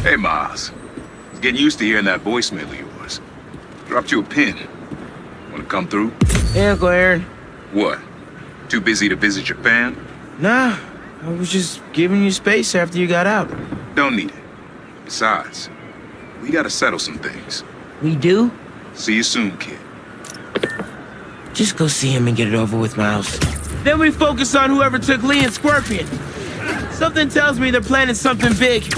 Hey, Miles. I was getting used to hearing that voicemail of yours. Dropped you a pin. Wanna come through? Hey, Uncle Aaron. What? Too busy to visit your fam? Nah, I was just giving you space after you got out. Don't need it. Besides, we gotta settle some things. We do? See you soon, kid. Just go see him and get it over with, Miles. Then we focus on whoever took Lee and Scorpion. Something tells me they're planning something big.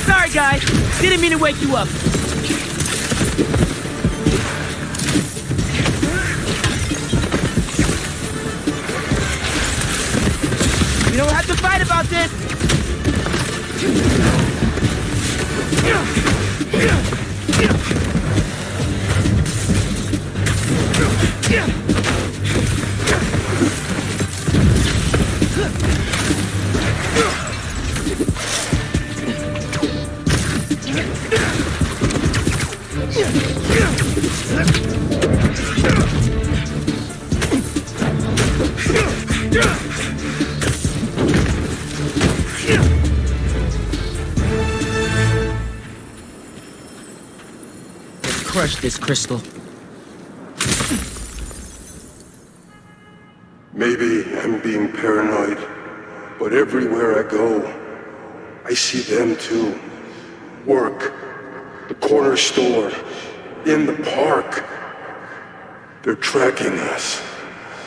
Sorry, guys. Didn't mean to wake you up. We don't have to fight about this. Let's crush this crystal. Maybe I'm being paranoid, but everywhere I go, I see them too. Work, the corner store, in the park. They're tracking us.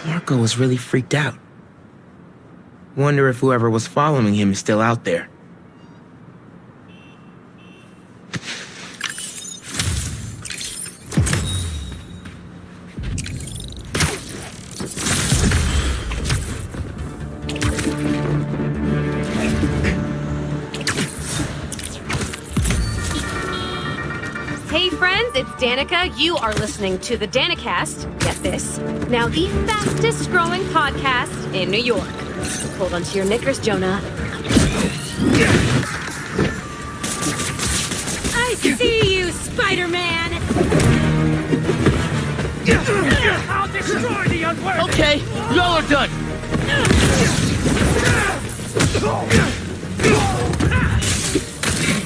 Marco was really freaked out. Wonder if whoever was following him is still out there. Hey friends, it's Danica. You are listening to the Danicast. Get this. Now the fastest growing podcast in New York. Hold on to your knickers, Jonah. I see you, Spider-Man! I'll destroy the unworthy! Okay, y'all are done.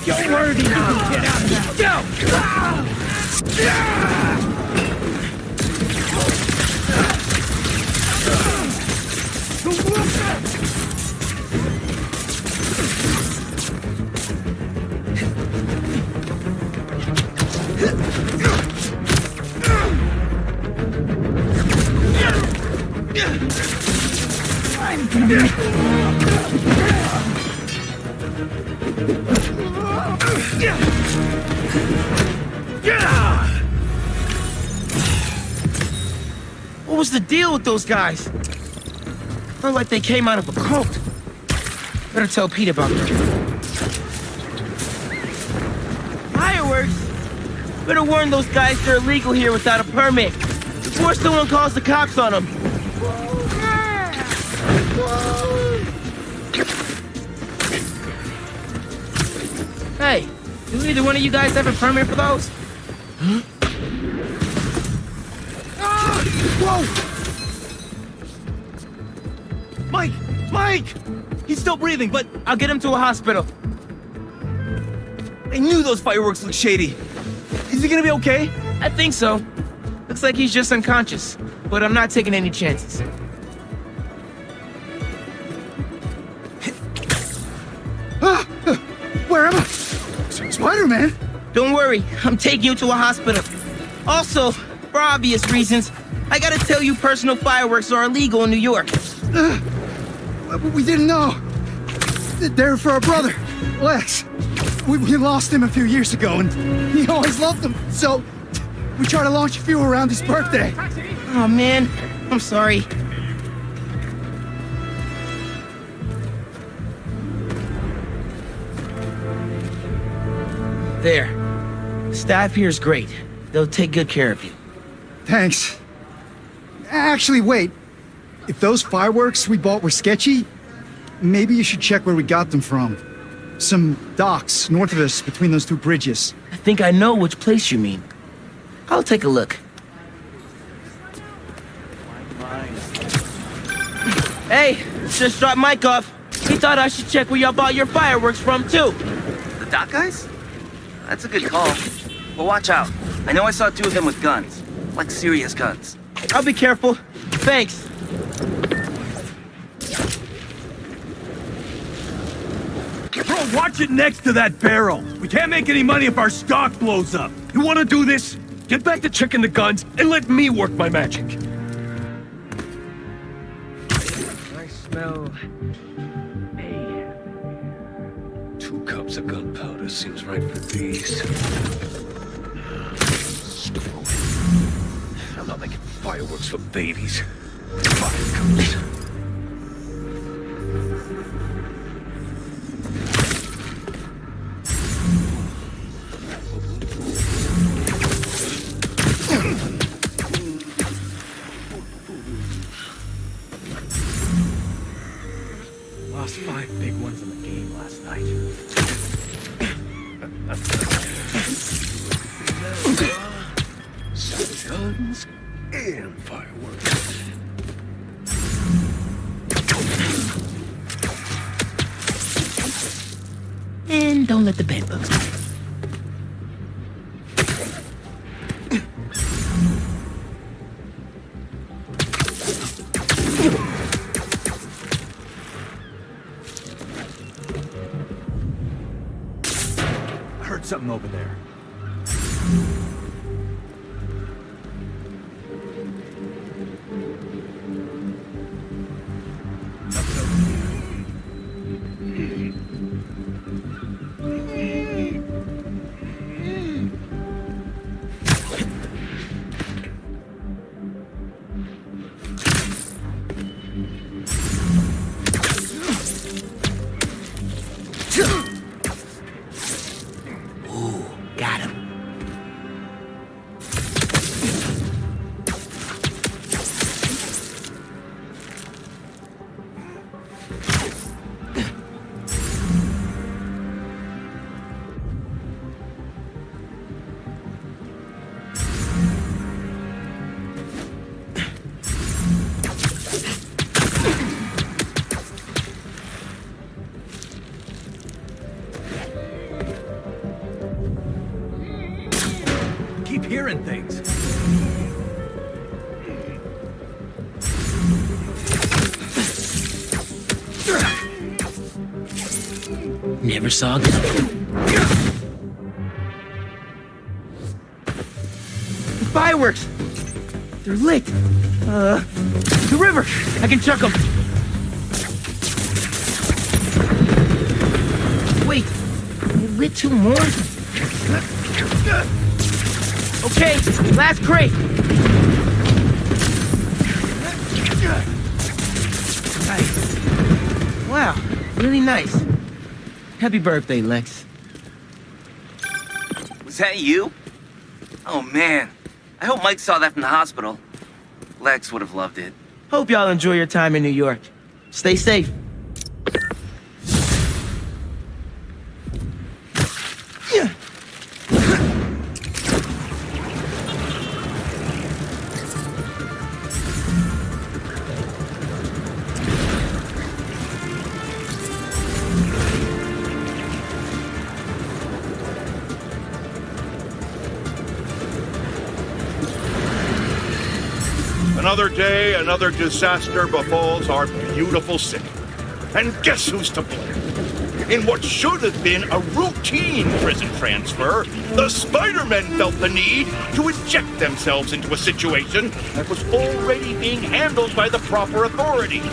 You're worthy now! Get out of that! Go! What was the deal with those guys? Felt like they came out of a cult. Better tell Pete about them. Fireworks? Better warn those guys they're illegal here without a permit. Before someone calls the cops on them. Hey, do either one of you guys have a permit for those? Huh? Whoa! Mike! Mike! He's still breathing, but I'll get him to a hospital. I knew those fireworks looked shady. Is he gonna be okay? I think so. Looks like he's just unconscious, but I'm not taking any chances. Where am I? Spider-Man? Don't worry, I'm taking you to a hospital. Also, for obvious reasons, I gotta tell you personal fireworks are illegal in New York. We didn't know. They're for our brother, Lex. We lost him a few years ago, and he always loved them. So we tried to launch a few around his birthday. Oh man, I'm sorry. There. Staff here is great. They'll take good care of you. Thanks. Actually, wait. If those fireworks we bought were sketchy, maybe you should check where we got them from. Some docks north of us between those two bridges. I think I know which place you mean. I'll take a look. Hey, just dropped Mike off. He thought I should check where y'all bought your fireworks from, too. The dock guys? That's a good call. But watch out. I know I saw 2 of them with guns. Like serious guns. I'll be careful. Thanks. Bro, watch it next to that barrel. We can't make any money if our stock blows up. You want to do this? Get back to checking the guns and let me work my magic. I smell... 2 cups of gunpowder seems right for these. I'm not making fireworks for babies. 5 cups. Lost 5 big ones in the game last night. Guns and fireworks. And don't let the bed bugs bite. I heard something over there. Got him. Keep hearing things. Never saw this. The fireworks! They're lit. The river! I can chuck them. Wait, they lit 2 more? Okay, last crate. Nice. Wow, really nice. Happy birthday, Lex. Was that you? Oh man. I hope Mike saw that from the hospital. Lex would have loved it. Hope y'all enjoy your time in New York. Stay safe. Another day, another disaster befalls our beautiful city. And guess who's to blame? In what should have been a routine prison transfer, the Spidermen felt the need to inject themselves into a situation that was already being handled by the proper authorities,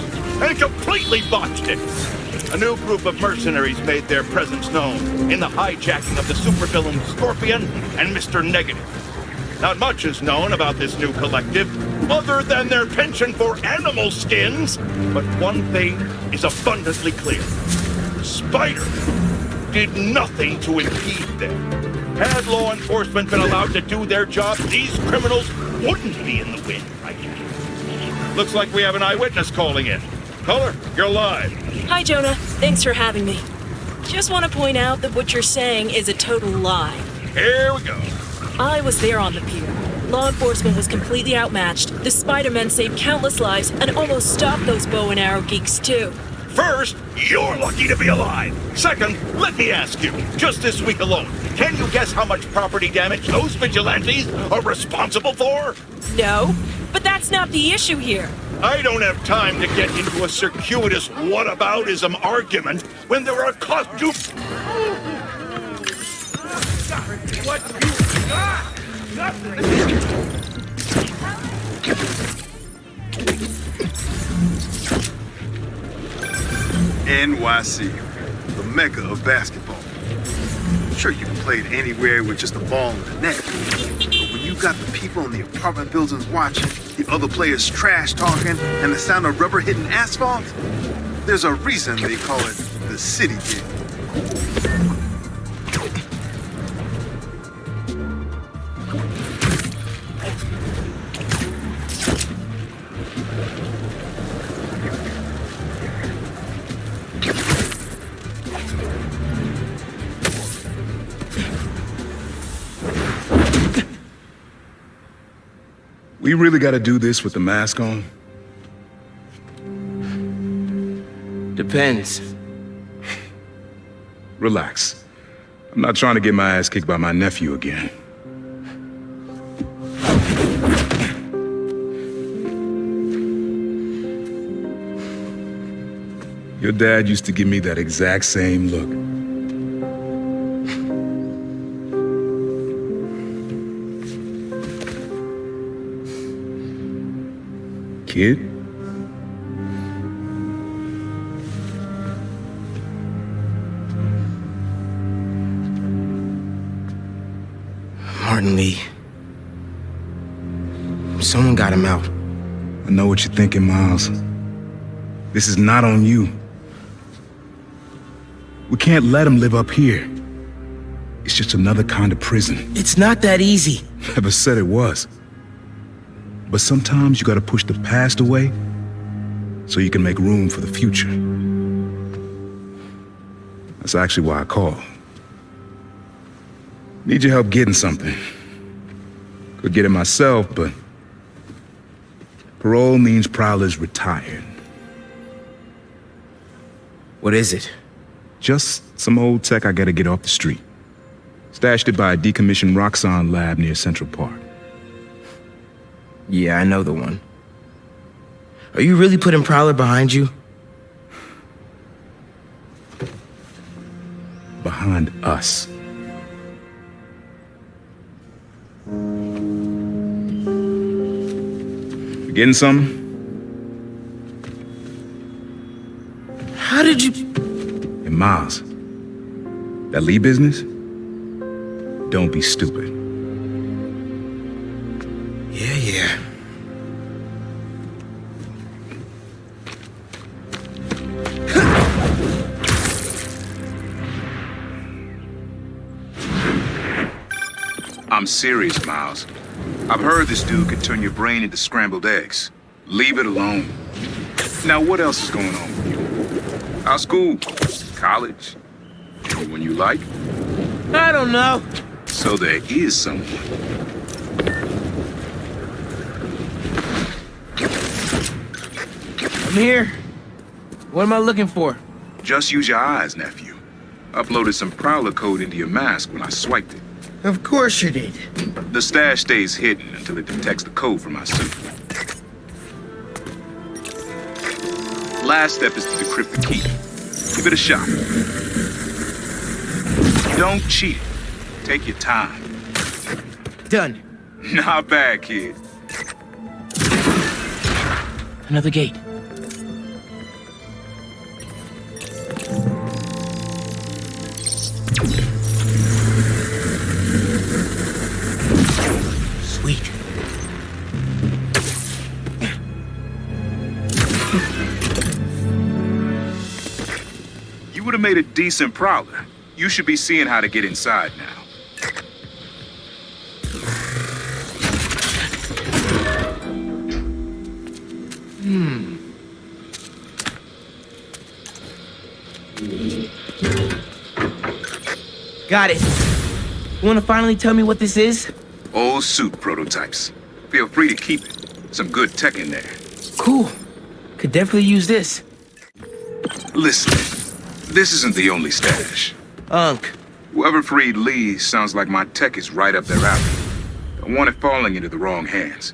and completely botched it. A new group of mercenaries made their presence known in the hijacking of the supervillain Scorpion and Mr. Negative. Not much is known about this new collective, other than their penchant for animal skins, but one thing is abundantly clear. Spider did nothing to impede them. Had law enforcement been allowed to do their job, these criminals wouldn't be in the wind right now. Looks like we have an eyewitness calling in. Caller, you're live. Hi, Jonah. Thanks for having me. Just want to point out that what you're saying is a total lie. Here we go. I was there on the pier. Law enforcement was completely outmatched. The Spider-Men saved countless lives and almost stopped those bow and arrow geeks, too. First, you're lucky to be alive. Second, let me ask you, just this week alone, can you guess how much property damage those vigilantes are responsible for? No, but that's not the issue here. I don't have time to get into a circuitous whataboutism argument when there are costumes. What you got? Nothing. NYC, the mecca of basketball. Sure, you can play it anywhere with just a ball and a net. But when you got the people in the apartment buildings watching, the other players trash talking, and the sound of rubber hitting asphalt, there's a reason they call it the city gig. We really gotta do this with the mask on? Depends. Relax. I'm not trying to get my ass kicked by my nephew again. Your dad used to give me that exact same look. Kid? Martin Lee. Someone got him out. I know what you're thinking, Miles. This is not on you. We can't let him live up here. It's just another kind of prison. It's not that easy. Never said it was. But sometimes you gotta push the past away so you can make room for the future. That's actually why I called. Need your help getting something. Could get it myself, but parole means Prowler's retired. What is it? Just some old tech I gotta get off the street. Stashed it by a decommissioned Roxxon lab near Central Park. Yeah, I know the one. Are you really putting Prowler behind you? Behind us. You getting something? How did you... Hey, Miles, that Lee business? Don't be stupid. Yeah. I'm serious, Miles. I've heard this dude could turn your brain into scrambled eggs. Leave it alone. Now, what else is going on with you? How's school? College? Anyone you like? I don't know. So there is someone. I'm here. What am I looking for? Just use your eyes, nephew. Uploaded some Prowler code into your mask when I swiped it. Of course you did. The stash stays hidden until it detects the code from my suit. Last step is to decrypt the key. Give it a shot. Don't cheat. Take your time. Done. Not bad, kid. Another gate. Sweet. You would have made a decent Prowler. You should be seeing how to get inside now. Got it. You want to finally tell me what this is? Old suit prototypes. Feel free to keep it. Some good tech in there. Cool. Could definitely use this. Listen, this isn't the only stash. Unc. Whoever freed Lee sounds like my tech is right up their alley. Don't want it falling into the wrong hands.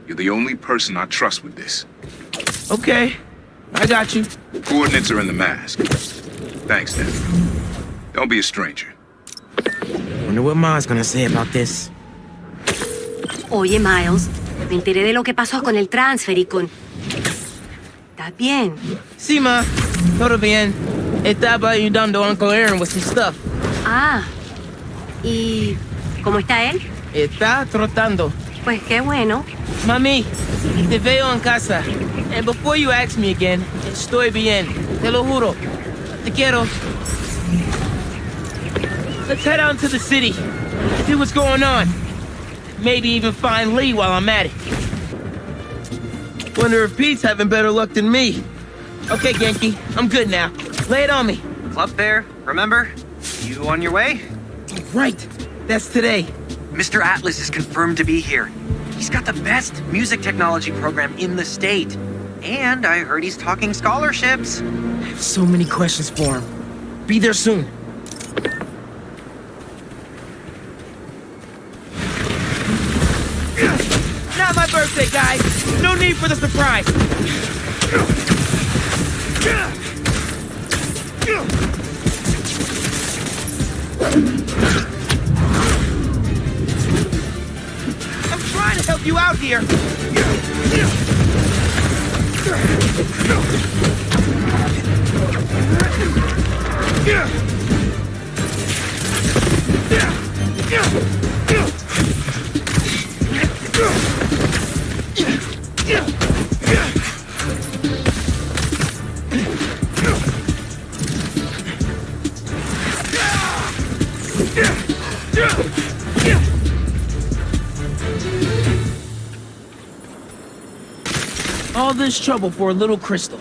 You're the only person I trust with this. Okay. I got you. Coordinates are in the mask. Thanks, Dad. Don't be a stranger. Wonder what Ma's gonna say about this. Oye, Miles, me enteré de lo que pasó con el transfer y con... ¿Estás bien? Sí, Ma. Todo bien. Estaba ayudando a Uncle Aaron with some stuff. Ah. ¿Y cómo está él? Está trotando. Pues qué bueno. Mami, te veo en casa. And before you ask me again, estoy bien. Te lo juro. Te quiero. Let's head out to the city. See what's going on. Maybe even find Lee while I'm at it. Wonder if Pete's having better luck than me. Okay, Genki, I'm good now. Lay it on me. Club fair, remember? You on your way? Right. That's today. Mr. Atlas is confirmed to be here. He's got the best music technology program in the state. And I heard he's talking scholarships. I have so many questions for him. Be there soon. Not my birthday, guys. No need for the surprise. I'm trying to help you out here. All this trouble for a little crystal.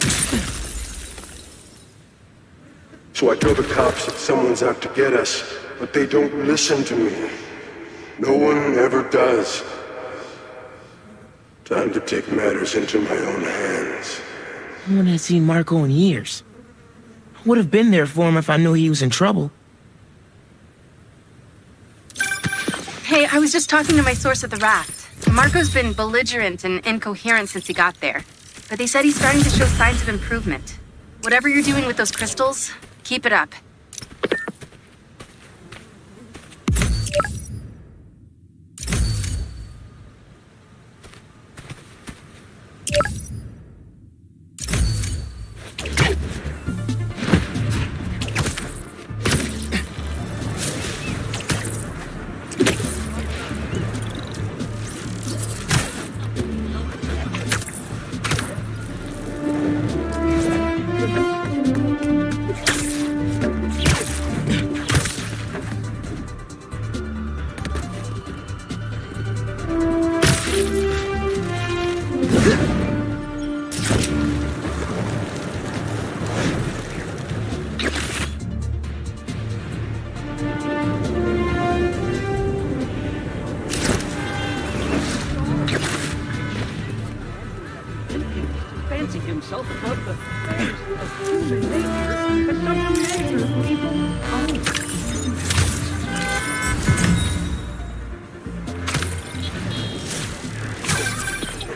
So I tell the cops that someone's out to get us, but they don't listen to me. No one ever does. Time to take matters into my own hands. No one has seen Marco in years. I would have been there for him if I knew he was in trouble. Hey, I was just talking to my source at the raft. Marco's been belligerent and incoherent since he got there. But they said he's starting to show signs of improvement. Whatever you're doing with those crystals, keep it up.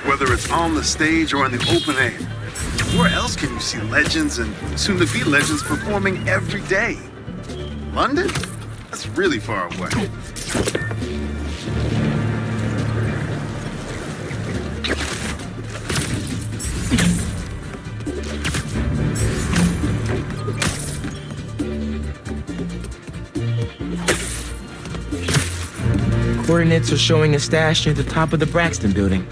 Whether it's on the stage or in the open air, where else can you see legends and soon-to-be legends performing every day? London? That's really far away. Coordinates are showing a stash near the top of the Braxton building.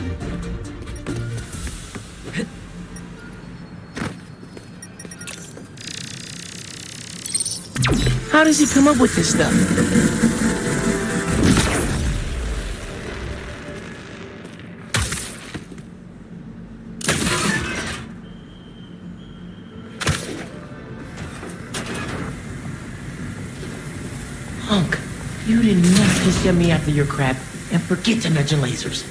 How does he come up with this stuff? Hunk, you did not just get me after your crap. And forget to mention lasers.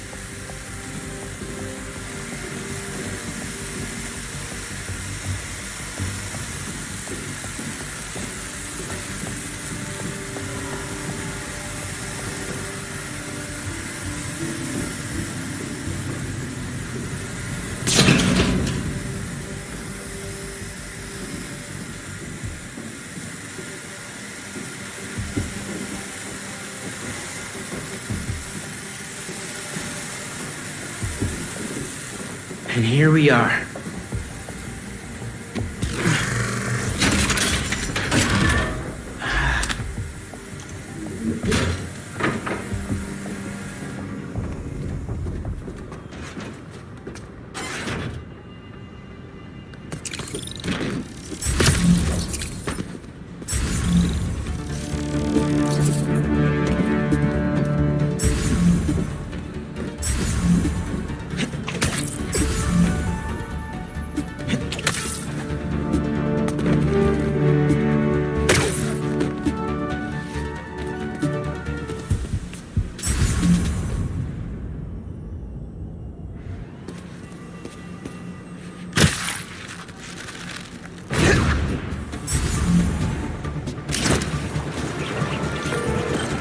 And here we are.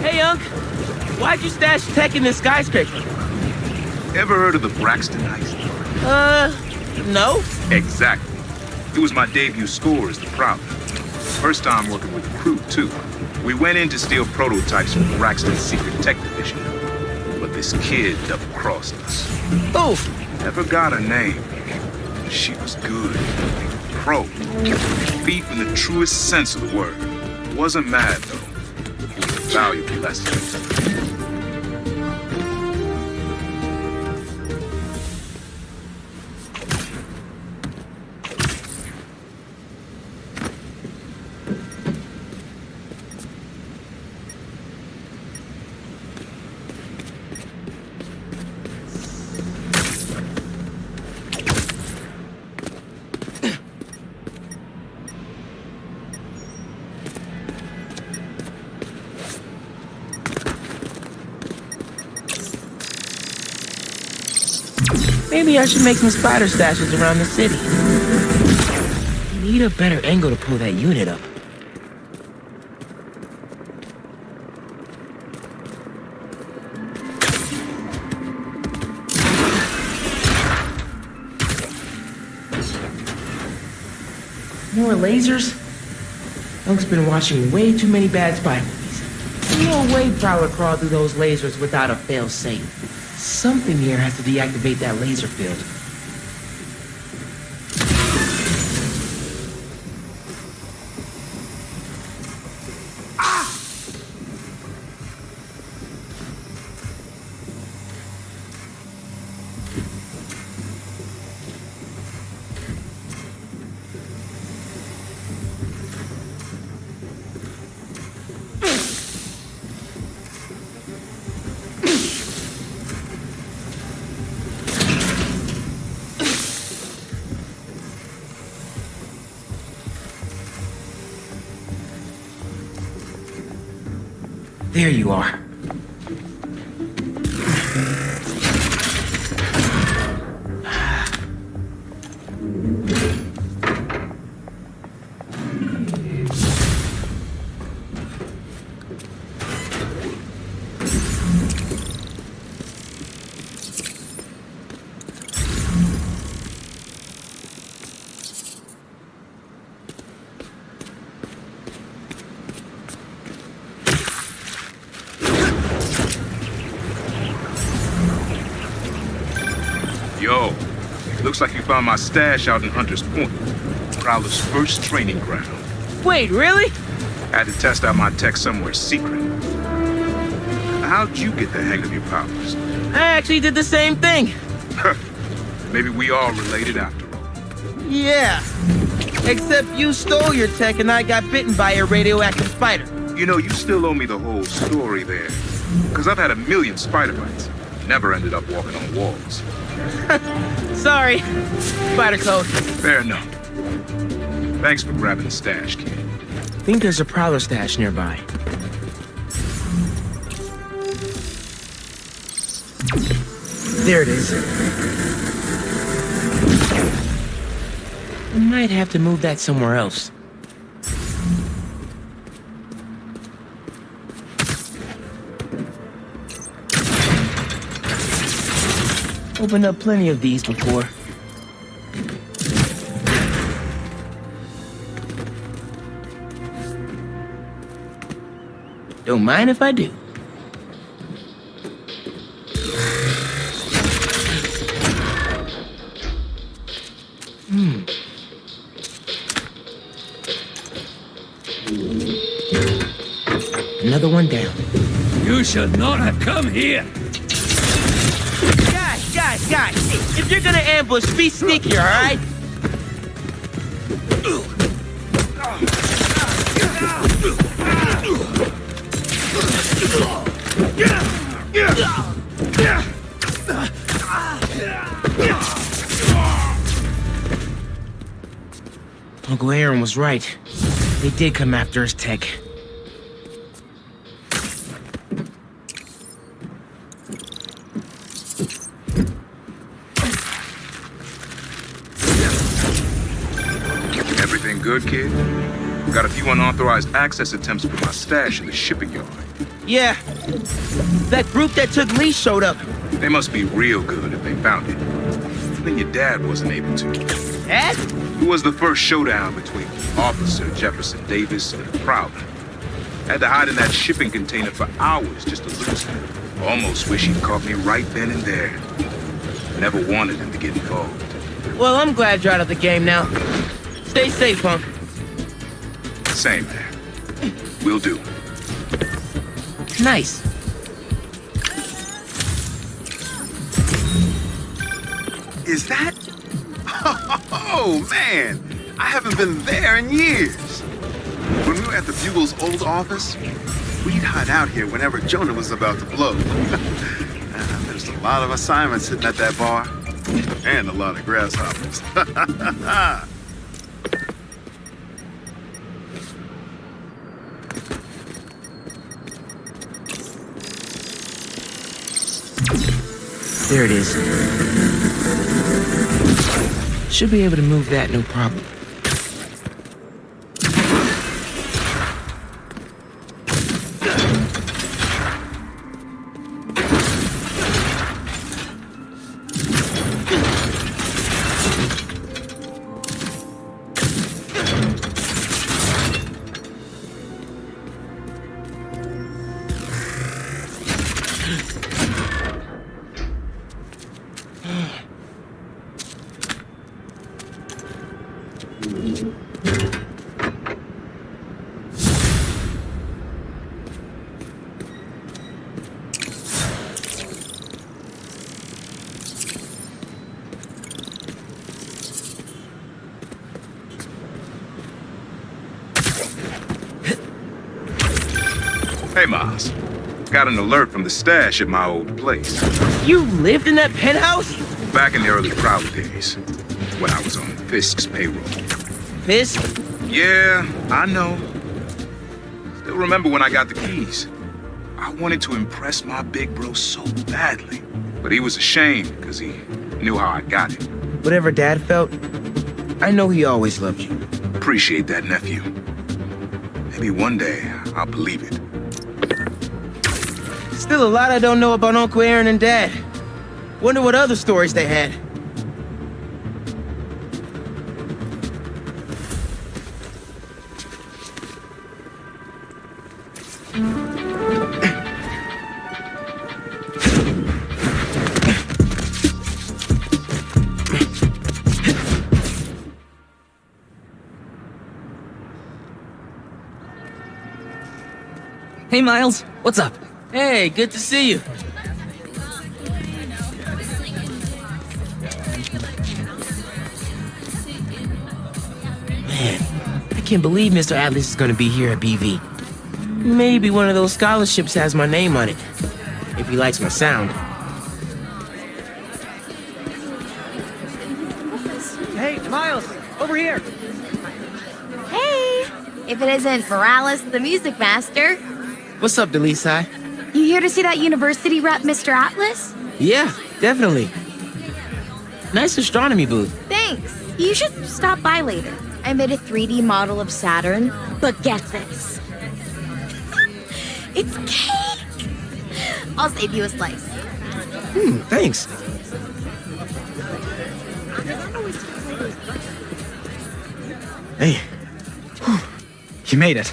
Hey, Unc. Why'd you stash tech in this skyscraper? Ever heard of the Braxton heist? No. Exactly. It was my debut score as the Prowler. First time working with the crew, too. We went in to steal prototypes from Braxton's secret tech division. But this kid double-crossed us. Oh. Never got her name. She was good. Pro. Thief in the truest sense of the word. Wasn't mad, though. Valuable lesson. Maybe I should make some spider stashes around the city. Need a better angle to pull that unit up. More lasers? Unc's been watching way too many bad spy movies. No way Prowler crawled through those lasers without a fail-safe. Something here has to deactivate that laser field. There you are. Yo, looks like you found my stash out in Hunter's Point. Prowler's first training ground. Wait, really? Had to test out my tech somewhere secret. How'd you get the hang of your powers? I actually did the same thing. Maybe we are related after all. Yeah. Except you stole your tech and I got bitten by a radioactive spider. You know, you still owe me the whole story there. Because I've had a million spider bites. Never ended up walking on walls. Sorry. Spider code. Fair enough. Thanks for grabbing the stash, kid. Think there's a Prowler stash nearby. There it is. We might have to move that somewhere else. Opened up plenty of these before. Don't mind if I do. Another one down. You should not have come here. Guys, if you're gonna ambush, be sneaky, all right? Uncle Aaron was right. They did come after his tech. Everything good, kid? Got a few unauthorized access attempts for my stash in the shipping yard. Yeah. That group that took Lee showed up. They must be real good if they found it. Even your dad wasn't able to. Dad? It was the first showdown between Officer Jefferson Davis and Prowler. Had to hide in that shipping container for hours just to lose him. Almost wish he'd caught me right then and there. Never wanted him to get involved. Well, I'm glad you're out of the game now. Stay safe, punk. Same there. Will do. Nice. Is that? Oh, man. I haven't been there in years. When we were at the Bugle's old office, we'd hide out here whenever Jonah was about to blow. There's a lot of assignments sitting at that bar. And a lot of grasshoppers. There it is. Should be able to move that, no problem. Hey, Miles. Got an alert from the stash at my old place. You lived in that penthouse? Back in the early Prowler days, when I was on Fisk's payroll. Fisk? Yeah, I know. Still remember when I got the keys. I wanted to impress my big bro so badly. But he was ashamed because he knew how I got it. Whatever Dad felt, I know he always loved you. Appreciate that, nephew. Maybe one day I'll believe it. Still a lot I don't know about Uncle Aaron and Dad. Wonder what other stories they had. Hey, Miles. What's up? Hey, good to see you. Man, I can't believe Mr. Atlas is gonna be here at BV. Maybe one of those scholarships has my name on it, if he likes my sound. Hey, Miles, over here. Hey! If it isn't Morales, the music master. What's up, Delisai? You here to see that university rep, Mr. Atlas? Yeah, definitely. Nice astronomy booth. Thanks. You should stop by later. I made a 3D model of Saturn, but get this. It's cake! I'll save you a slice. Thanks. Hey. Whew. You made it.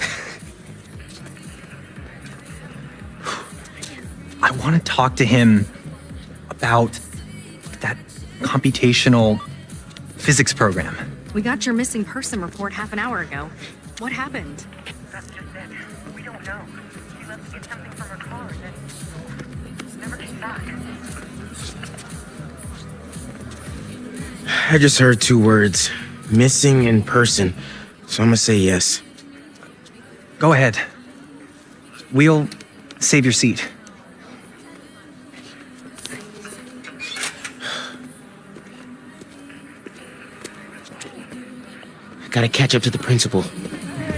I want to talk to him about that computational physics program. We got your missing person report half an hour ago. What happened? That's just it. We don't know. She left to get something from her car and then never came back. I just heard 2 words. Missing in person. So I'm gonna say yes. Go ahead. We'll save your seat. Gotta catch up to the principal.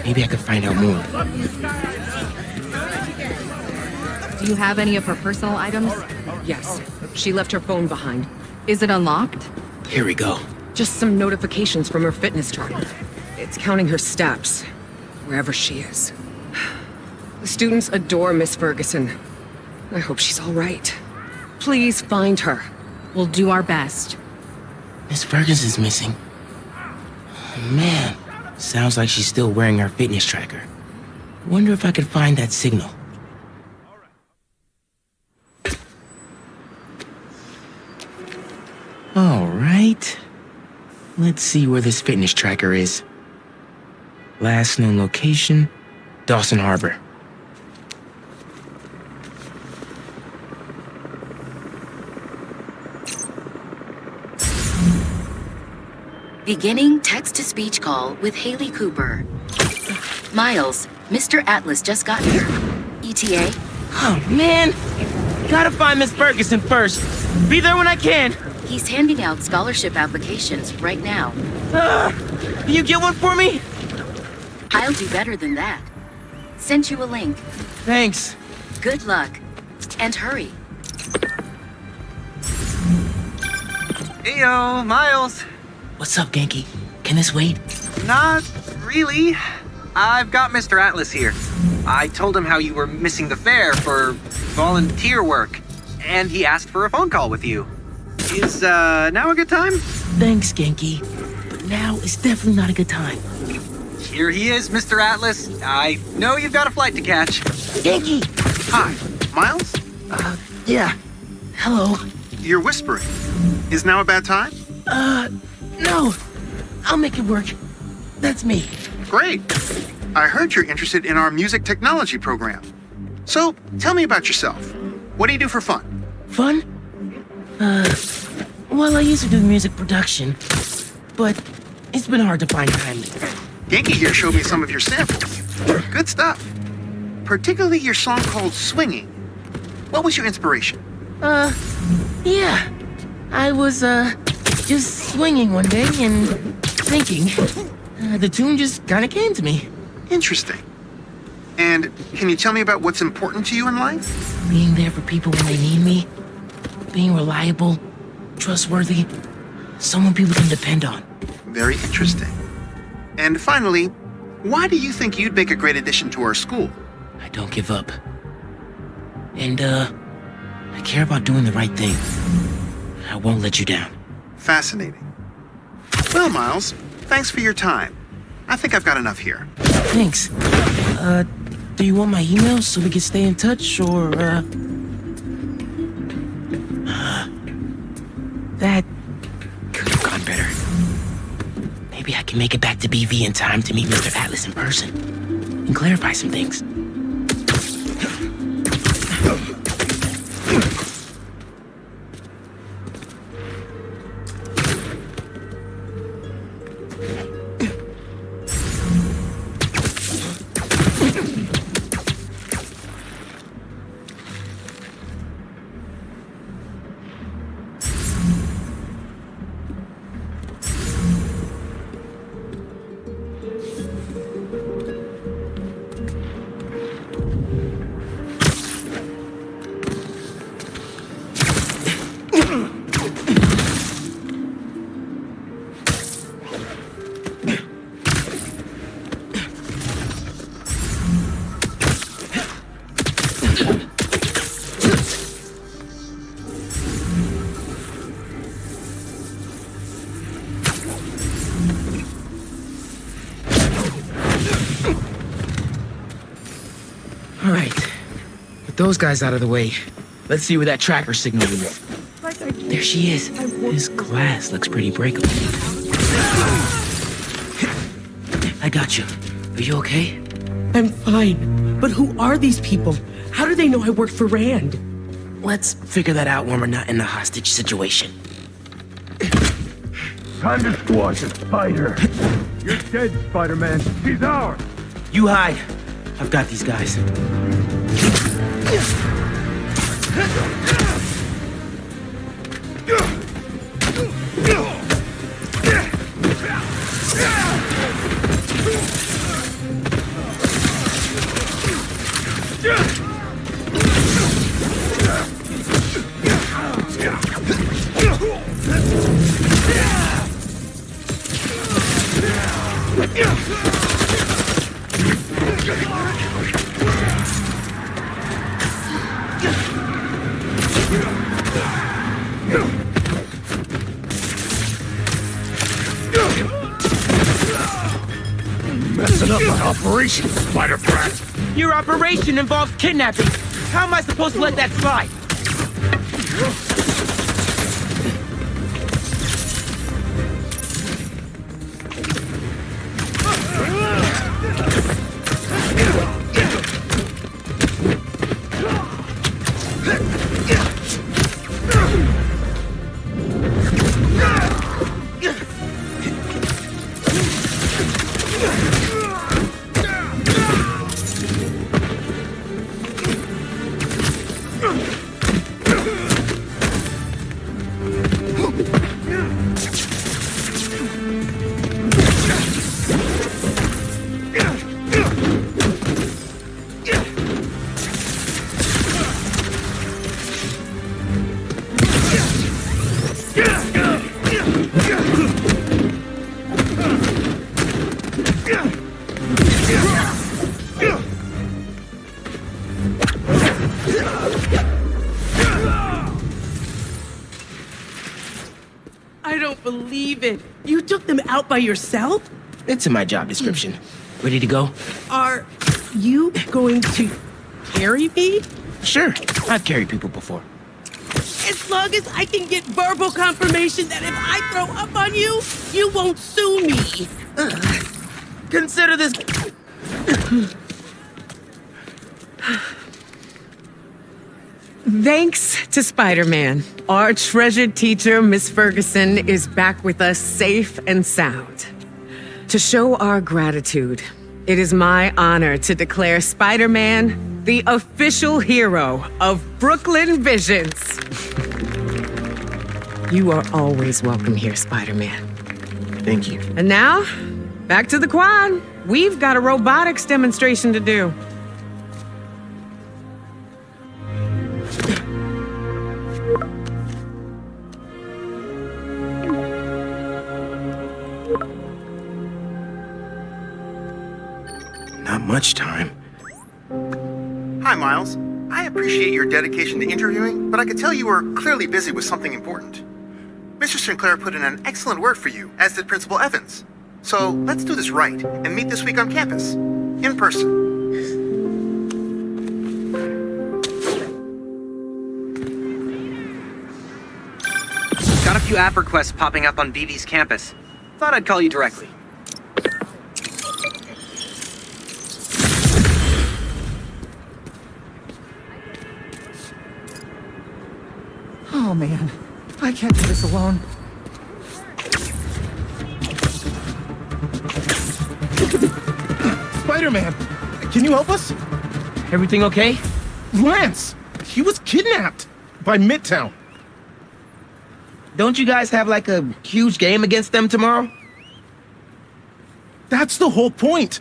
Maybe I could find out more. Do you have any of her personal items? Yes. She left her phone behind. Is it unlocked? Here we go. Just some notifications from her fitness tracker. It's counting her steps, wherever she is. The students adore Miss Ferguson. I hope she's all right. Please find her. We'll do our best. Miss Ferguson's missing. Oh, man. Sounds like she's still wearing her fitness tracker. Wonder if I could find that signal. All right. Let's see where this fitness tracker is. Last known location, Dawson Harbor. Beginning text-to-speech call with Haley Cooper. Miles, Mr. Atlas just got here. ETA? Oh, man. Gotta find Miss Ferguson first. Be there when I can. He's handing out scholarship applications right now. Can you get one for me? I'll do better than that. Sent you a link. Thanks. Good luck. And hurry. Heyo, Miles. What's up, Genki? Can this wait? Not really. I've got Mr. Atlas here. I told him how you were missing the fair for volunteer work, and he asked for a phone call with you. Is now a good time? Thanks, Genki. But now is definitely not a good time. Here he is, Mr. Atlas. I know you've got a flight to catch. Genki! Hi, Miles? Yeah. Hello. You're whispering. Is now a bad time? No. I'll make it work. That's me. Great. I heard you're interested in our music technology program. So, tell me about yourself. What do you do for fun? Fun? Well, I used to do music production, but it's been hard to find time. Genki here showed me some of your samples. Good stuff. Particularly your song called Swinging. What was your inspiration? Yeah. I was, just swinging one day and thinking. The tune just kind of came to me. Interesting. And can you tell me about what's important to you in life? Being there for people when they need me. Being reliable, trustworthy, someone people can depend on. Very interesting. And finally, why do you think you'd make a great addition to our school? I don't give up. And, I care about doing the right thing. I won't let you down. Fascinating. Well, Miles, thanks for your time. I think I've got enough here. Thanks. Do you want my email so we can stay in touch, or, that could have gone better. Maybe I can make it back to BV in time to meet Mr. Atlas in person and clarify some things. All right. Put those guys out of the way. Let's see where that tracker signal is. There she is. This glass looks pretty breakable. I got you. Are you okay? I'm fine. But who are these people? How do they know I work for Rand? Let's figure that out when we're not in a hostage situation. Time to squash a spider. You're dead, Spider-Man. She's ours. You hide. I've got these guys. Messing up my operation, Spider Brat. Your operation involves kidnapping. How am I supposed to let that slide? I don't believe it. You took them out by yourself? It's in my job description. Ready to go? Are you going to carry me? Sure. I've carried people before. As long as I can get verbal confirmation that if I throw up on you, you won't sue me. Consider this... Thanks to Spider-Man, our treasured teacher, Miss Ferguson, is back with us safe and sound. To show our gratitude, it is my honor to declare Spider-Man the official hero of Brooklyn Visions. You are always welcome here, Spider-Man. Thank you. And now, back to the quad. We've got a robotics demonstration to do. Not much time. Hi, Miles. I appreciate your dedication to interviewing, but I could tell you were clearly busy with something important. Mr. Sinclair put in an excellent word for you, as did Principal Evans. So let's do this right and meet this week on campus, in person. Got a few app requests popping up on BV's campus. Thought I'd call you directly. Oh man, I can't do this alone. Spider-Man, can you help us? Everything okay? Lance, he was kidnapped by Midtown. Don't you guys have like a huge game against them tomorrow? That's the whole point.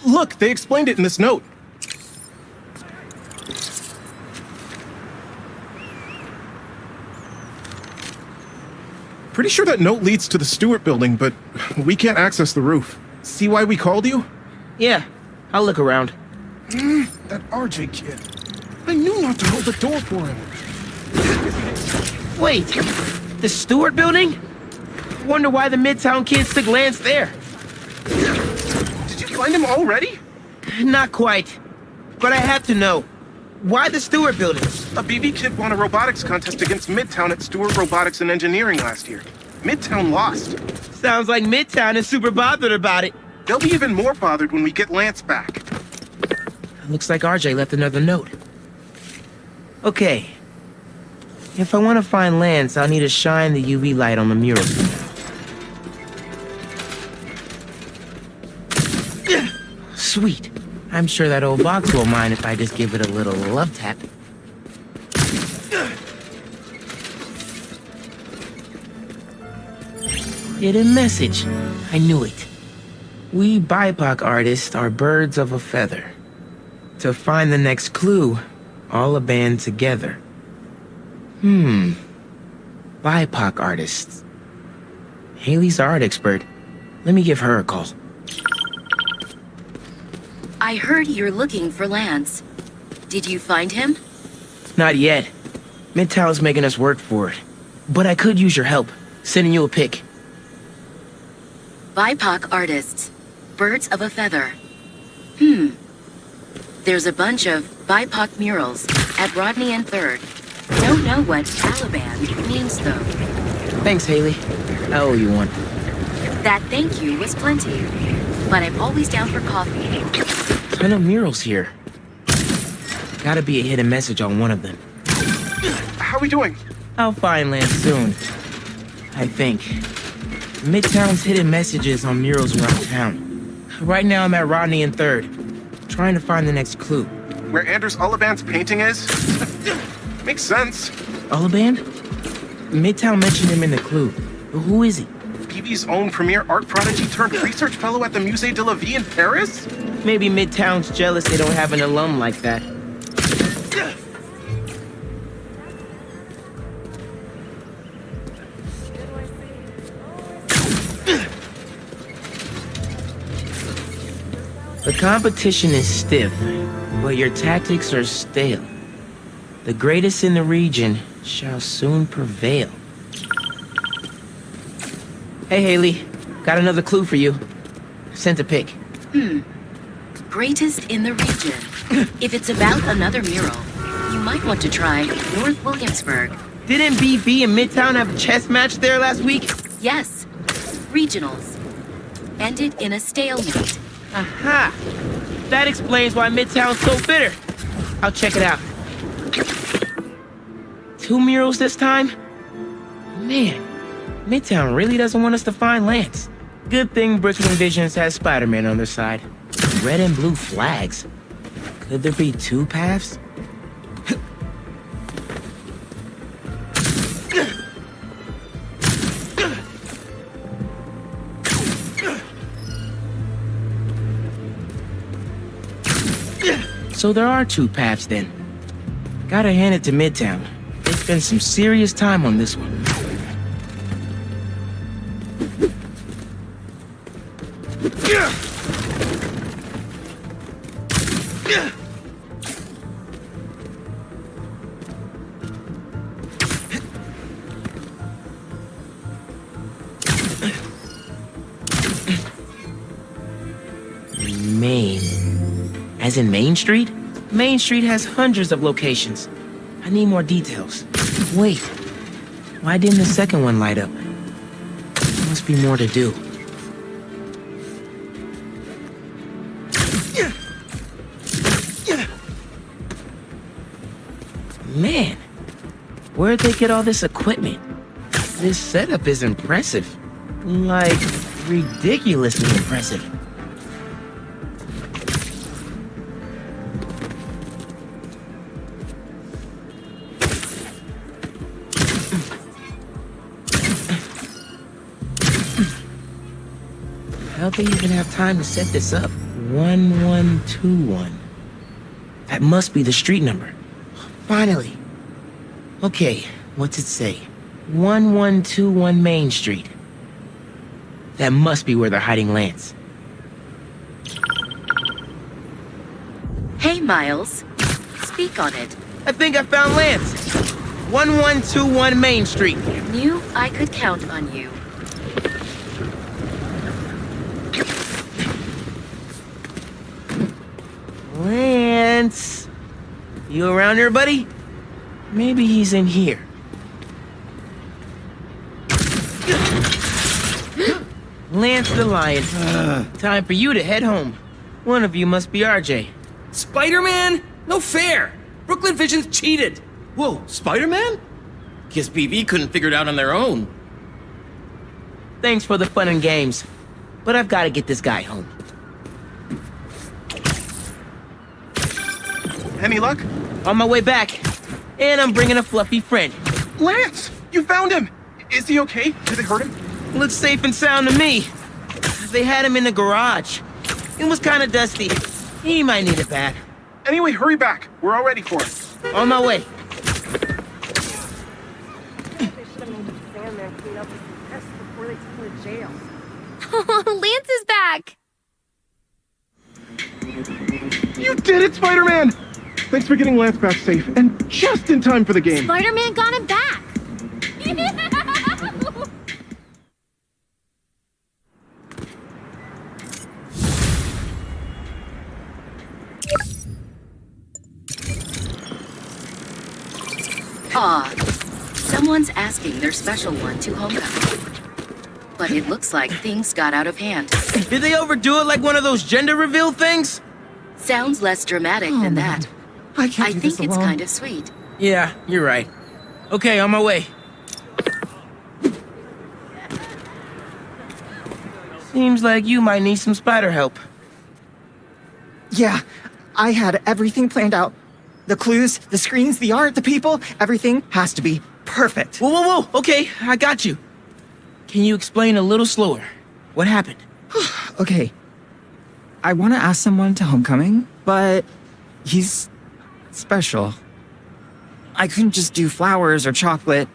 Look, they explained it in this note. Pretty sure that note leads to the Stewart building, but we can't access the roof. See why we called you? Yeah, I'll look around. That RJ kid. I knew not to hold the door for him. Wait, the Stewart building? Wonder why the Midtown kids took Lance there. Did you find him already? Not quite. But I have to know. Why the Stewart building? A BB kid won a robotics contest against Midtown at Stewart Robotics and Engineering last year. Midtown lost. Sounds like Midtown is super bothered about it. They'll be even more bothered when we get Lance back. Looks like RJ left another note. Okay. If I want to find Lance, I'll need to shine the UV light on the mural. Sweet. I'm sure that old box won't mind if I just give it a little love tap. Hidden message. I knew it. We BIPOC artists are birds of a feather. To find the next clue, all a band together. BIPOC artists. Haley's our art expert. Let me give her a call. I heard you're looking for Lance. Did you find him? Not yet. Midtown's making us work for it. But I could use your help. Sending you a pic. BIPOC artists. Birds of a feather. There's a bunch of BIPOC murals at Rodney and 3rd. Don't know what Taliban means, though. Thanks, Haley. I owe you one. That thank you was plenty. But I'm always down for coffee. Ton of murals here. Gotta be a hidden message on one of them. How are we doing? I'll find Lance soon. I think. Midtown's hidden messages on murals around town. Right now I'm at Rodney and 3rd, trying to find the next clue. Where Anders Ullaband's painting is? Makes sense. Ullaband? Midtown mentioned him in the clue. But who is he? BB's own premier art prodigy turned research fellow at the Musée de la Vie in Paris? Maybe Midtown's jealous they don't have an alum like that. The competition is stiff, but your tactics are stale. The greatest in the region shall soon prevail. Hey, Haley. Got another clue for you. Sent a pic. Greatest in the region. If it's about another mural, you might want to try North Williamsburg. Didn't BB and Midtown have a chess match there last week? Yes. Regionals. Ended in a stalemate. Aha! That explains why Midtown's so bitter. I'll check it out. 2 murals this time? Man, Midtown really doesn't want us to find Lance. Good thing Brooklyn Visions has Spider-Man on their side. Red and blue flags. Could there be 2 paths? So there are 2 paths then. Gotta hand it to Midtown. They spent some serious time on this one. Main. As in Main Street? Main Street has hundreds of locations. I need more details. Wait, why didn't the second one light up? There must be more to do. Man, where'd they get all this equipment? This setup is impressive. Like, ridiculously impressive. How'd they even have time to set this up? 1121. That must be the street number. Finally. Okay, what's it say? 1121 Main Street. That must be where they're hiding Lance. Hey, Miles. Speak on it. I think I found Lance. 1121 Main Street. Knew I could count on you. Lance. You around here, buddy? Maybe he's in here. Lance the Lion. Time for you to head home. One of you must be RJ. Spider-Man? No fair! Brooklyn Vision's cheated! Whoa, Spider-Man? Guess BV couldn't figure it out on their own. Thanks for the fun and games, but I've got to get this guy home. Any luck? On my way back. And I'm bringing a fluffy friend. Lance! You found him! Is he okay? Did they hurt him? Looks safe and sound to me. They had him in the garage. It was kind of dusty. He might need a bath. Anyway, hurry back. We're all ready for it. On my way. Lance is back! You did it, Spider-Man! Thanks for getting Lance back safe, and just in time for the game. Spider-Man got him back! Aw, someone's asking their special one to homecoming. But it looks like things got out of hand. Did they overdo it like one of those gender reveal things? Sounds less dramatic than that. I can't do think this it's alone. kind of sweet. Yeah, you're right. Okay, on my way. Seems like you might need some spider help. Yeah, I had everything planned out. The clues, the screens, the art, the people, everything has to be perfect. Whoa, whoa, whoa! Okay, I got you. Can you explain a little slower? What happened? Okay. I want to ask someone to homecoming, but he's special. I couldn't just do flowers or chocolate.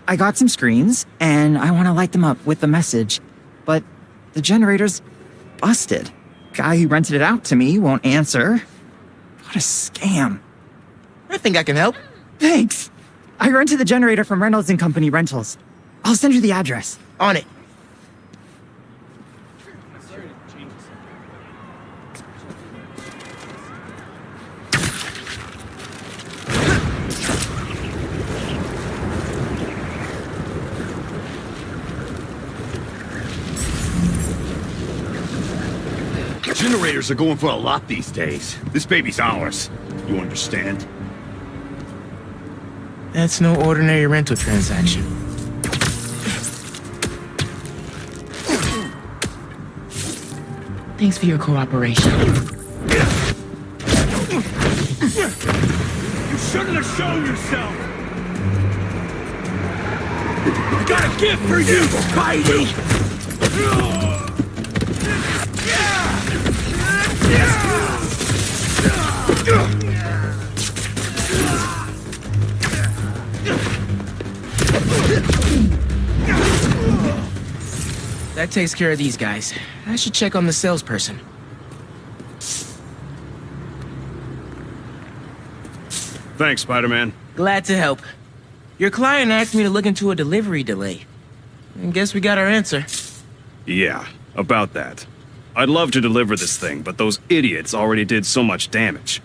I got some screens, and I want to light them up with the message, but the generator's busted. Guy who rented it out to me won't answer. What a scam. I think I can help. Thanks. I rented the generator from Reynolds & Company Rentals. I'll send you the address. On it. Generators are going for a lot these days. This baby's ours. You understand? That's no ordinary rental transaction. Thanks for your cooperation. You shouldn't have shown yourself! I got a gift for you, Spidey! That takes care of these guys. I should check on the salesperson. Thanks, Spider-Man. Glad to help. Your client asked me to look into a delivery delay. I guess we got our answer. Yeah, about that. I'd love to deliver this thing, but those idiots already did so much damage.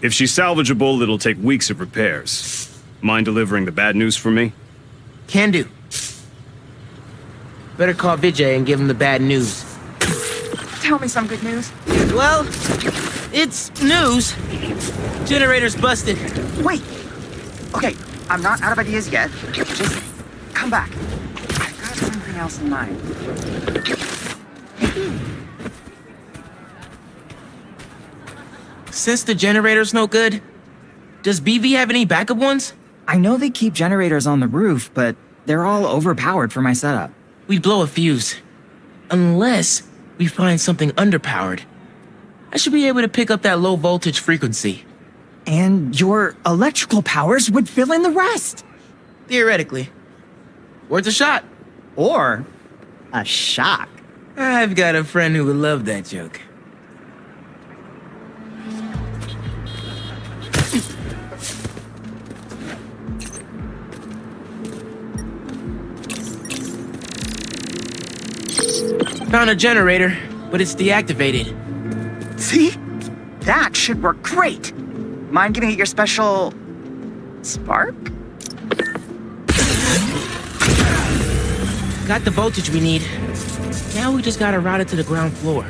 If she's salvageable, it'll take weeks of repairs. Mind delivering the bad news for me? Can do. Better call Vijay and give him the bad news. Tell me some good news. Well, it's news. Generator's busted. Wait. Okay, I'm not out of ideas yet. Just come back. I've got something else in mind. Since the generator's no good, does BV have any backup ones? I know they keep generators on the roof, but they're all overpowered for my setup. We'd blow a fuse. Unless we find something underpowered. I should be able to pick up that low voltage frequency. And your electrical powers would fill in the rest. Theoretically. Worth a shot. Or a shock. I've got a friend who would love that joke. Found a generator, but it's deactivated. See? That should work great. Mind giving it your special... spark? Got the voltage we need. Now we just gotta route it to the ground floor.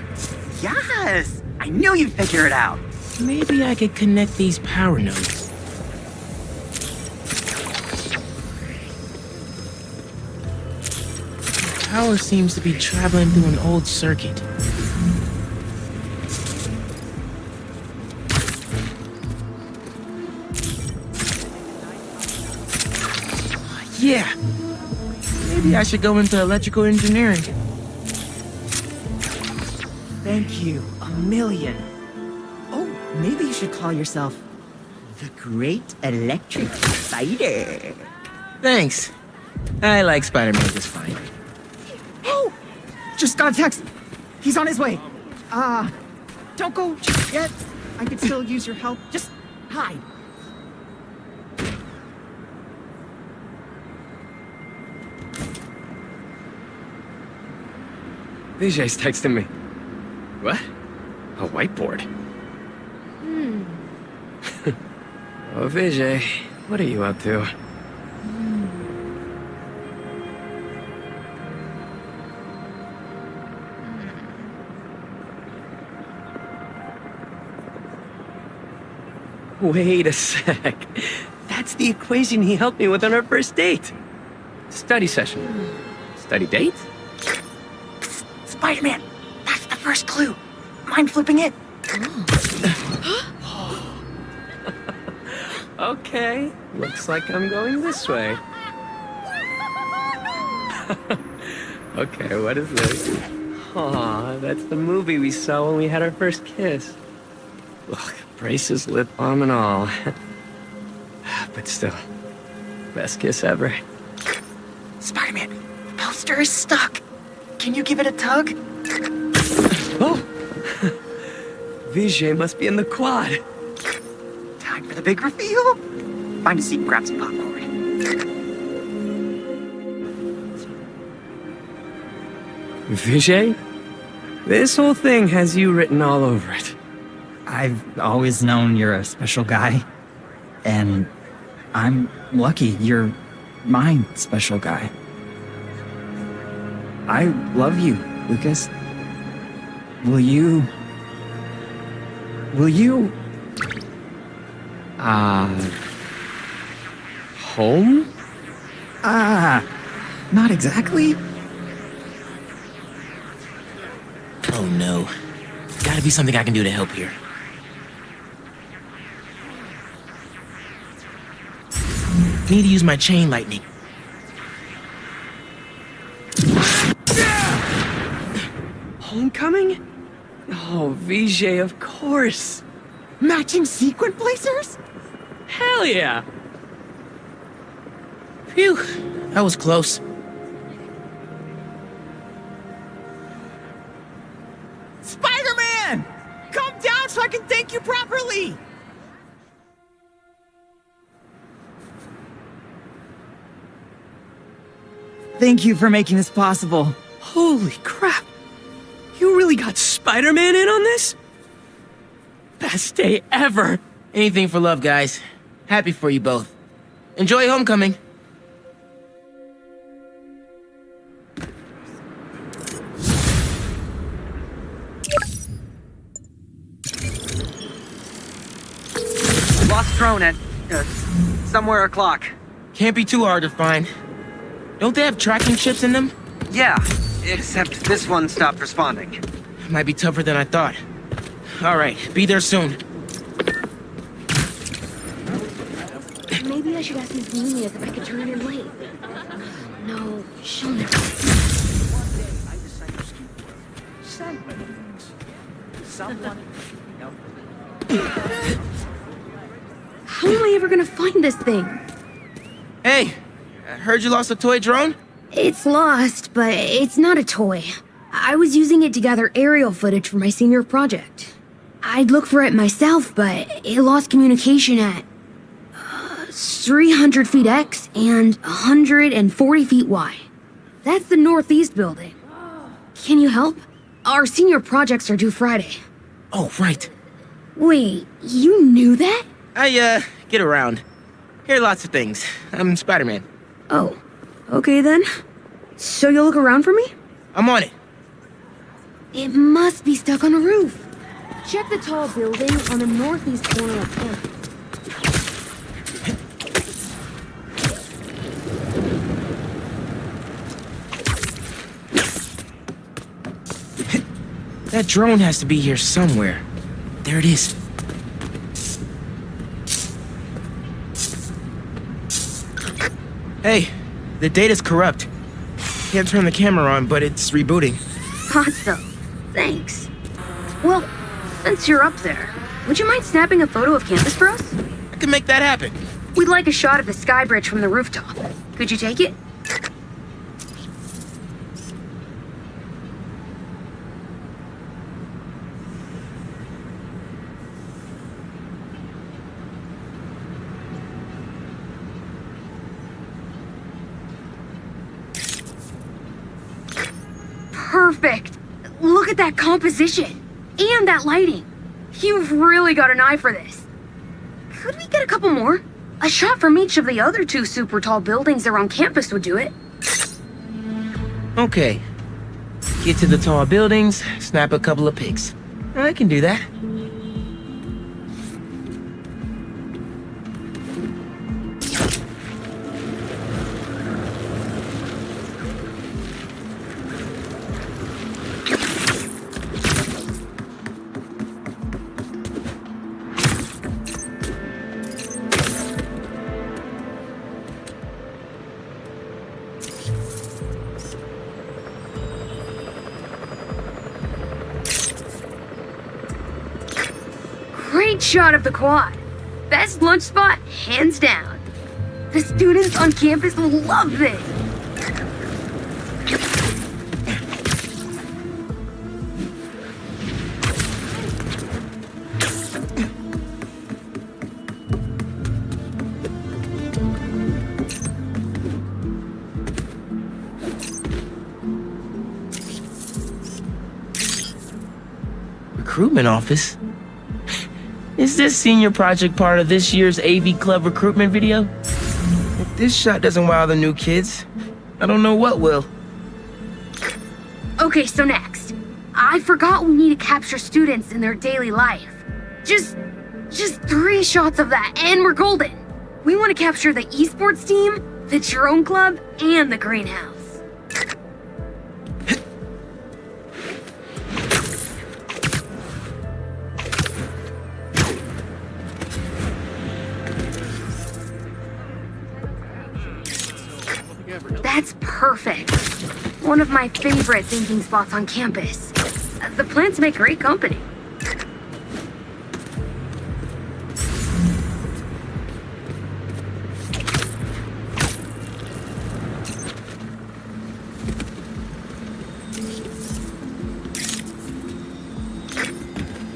Yes! I knew you'd figure it out. Maybe I could connect these power nodes. Power seems to be traveling through an old circuit. Yeah. Maybe I should go into electrical engineering. Thank you a million. Oh, maybe you should call yourself the Great Electric Spider. Thanks. I like Spider-Man just fine. Oh! Just got a text. He's on his way. Don't go just yet. I could still use your help. Just hide. Vijay's texting me. What? A whiteboard? Oh, Vijay, what are you up to? Wait a sec. That's the equation he helped me with on our first date. Study session. Study date? Spider-Man, that's the first clue. Mind flipping it? Okay, looks like I'm going this way. Okay, what is this? Aw, that's the movie we saw when we had our first kiss. Look, braces, lip balm, and all. But still, best kiss ever. Spider-Man, the poster is stuck. Can you give it a tug? Oh! Vijay must be in the quad. Time for the big reveal. Find a seat and grab some popcorn. Vijay? This whole thing has you written all over it. I've always known you're a special guy. And I'm lucky you're my special guy. I love you, Lucas. Will you... Home? Not exactly. Oh no. Gotta be something I can do to help here. Need to use my chain lightning. Homecoming? Oh, Vijay, of course. Matching sequin blazers? Hell yeah. Phew, that was close. Spider-Man! Come down so I can thank you properly! Thank you for making this possible. Holy crap. You really got Spider-Man in on this? Best day ever. Anything for love, guys. Happy for you both. Enjoy homecoming. Lost drone at somewhere o'clock. Can't be too hard to find. Don't they have tracking chips in them? Yeah, except this one stopped responding. Might be tougher than I thought. All right, be there soon. Maybe I should ask Miss Nunez if I could turn in late. No, she'll never. How am I ever gonna find this thing? Hey, I heard you lost a toy drone? It's lost, but it's not a toy. I was using it to gather aerial footage for my senior project. I'd look for it myself, but it lost communication at 300 feet X and 140 feet Y. That's the northeast building. Can you help? Our senior projects are due Friday. Oh, right. Wait, you knew that? I get around. Hear lots of things. I'm Spider-Man. Oh, okay then. So you'll look around for me? I'm on it. It must be stuck on a roof. Check the tall building on the northeast corner of campus. That drone has to be here somewhere. There it is. Hey, the data's corrupt. Can't turn the camera on, but it's rebooting. Awesome. Thanks. Well, since you're up there, would you mind snapping a photo of campus for us? I can make that happen. We'd like a shot of the sky bridge from the rooftop. Could you take it? Perfect! Look at that composition! And that lighting! You've really got an eye for this. Could we get a couple more? A shot from each of the other 2 super tall buildings around campus would do it. Okay. Get to the tall buildings, snap a couple of pics. I can do that. Great shot of the quad. Best lunch spot, hands down. The students on campus will love this. Recruitment office? Is this senior project part of this year's AV Club recruitment video? If this shot doesn't wow the new kids, I don't know what will. Okay, so next. I forgot we need to capture students in their daily life. Just 3 shots of that and we're golden. We want to capture the esports team, the drone club, and the greenhouse. That's perfect. One of my favorite thinking spots on campus. The plants make great company.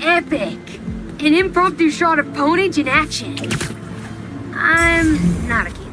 Epic! An impromptu shot of Ponage in action. I'm not a keeper.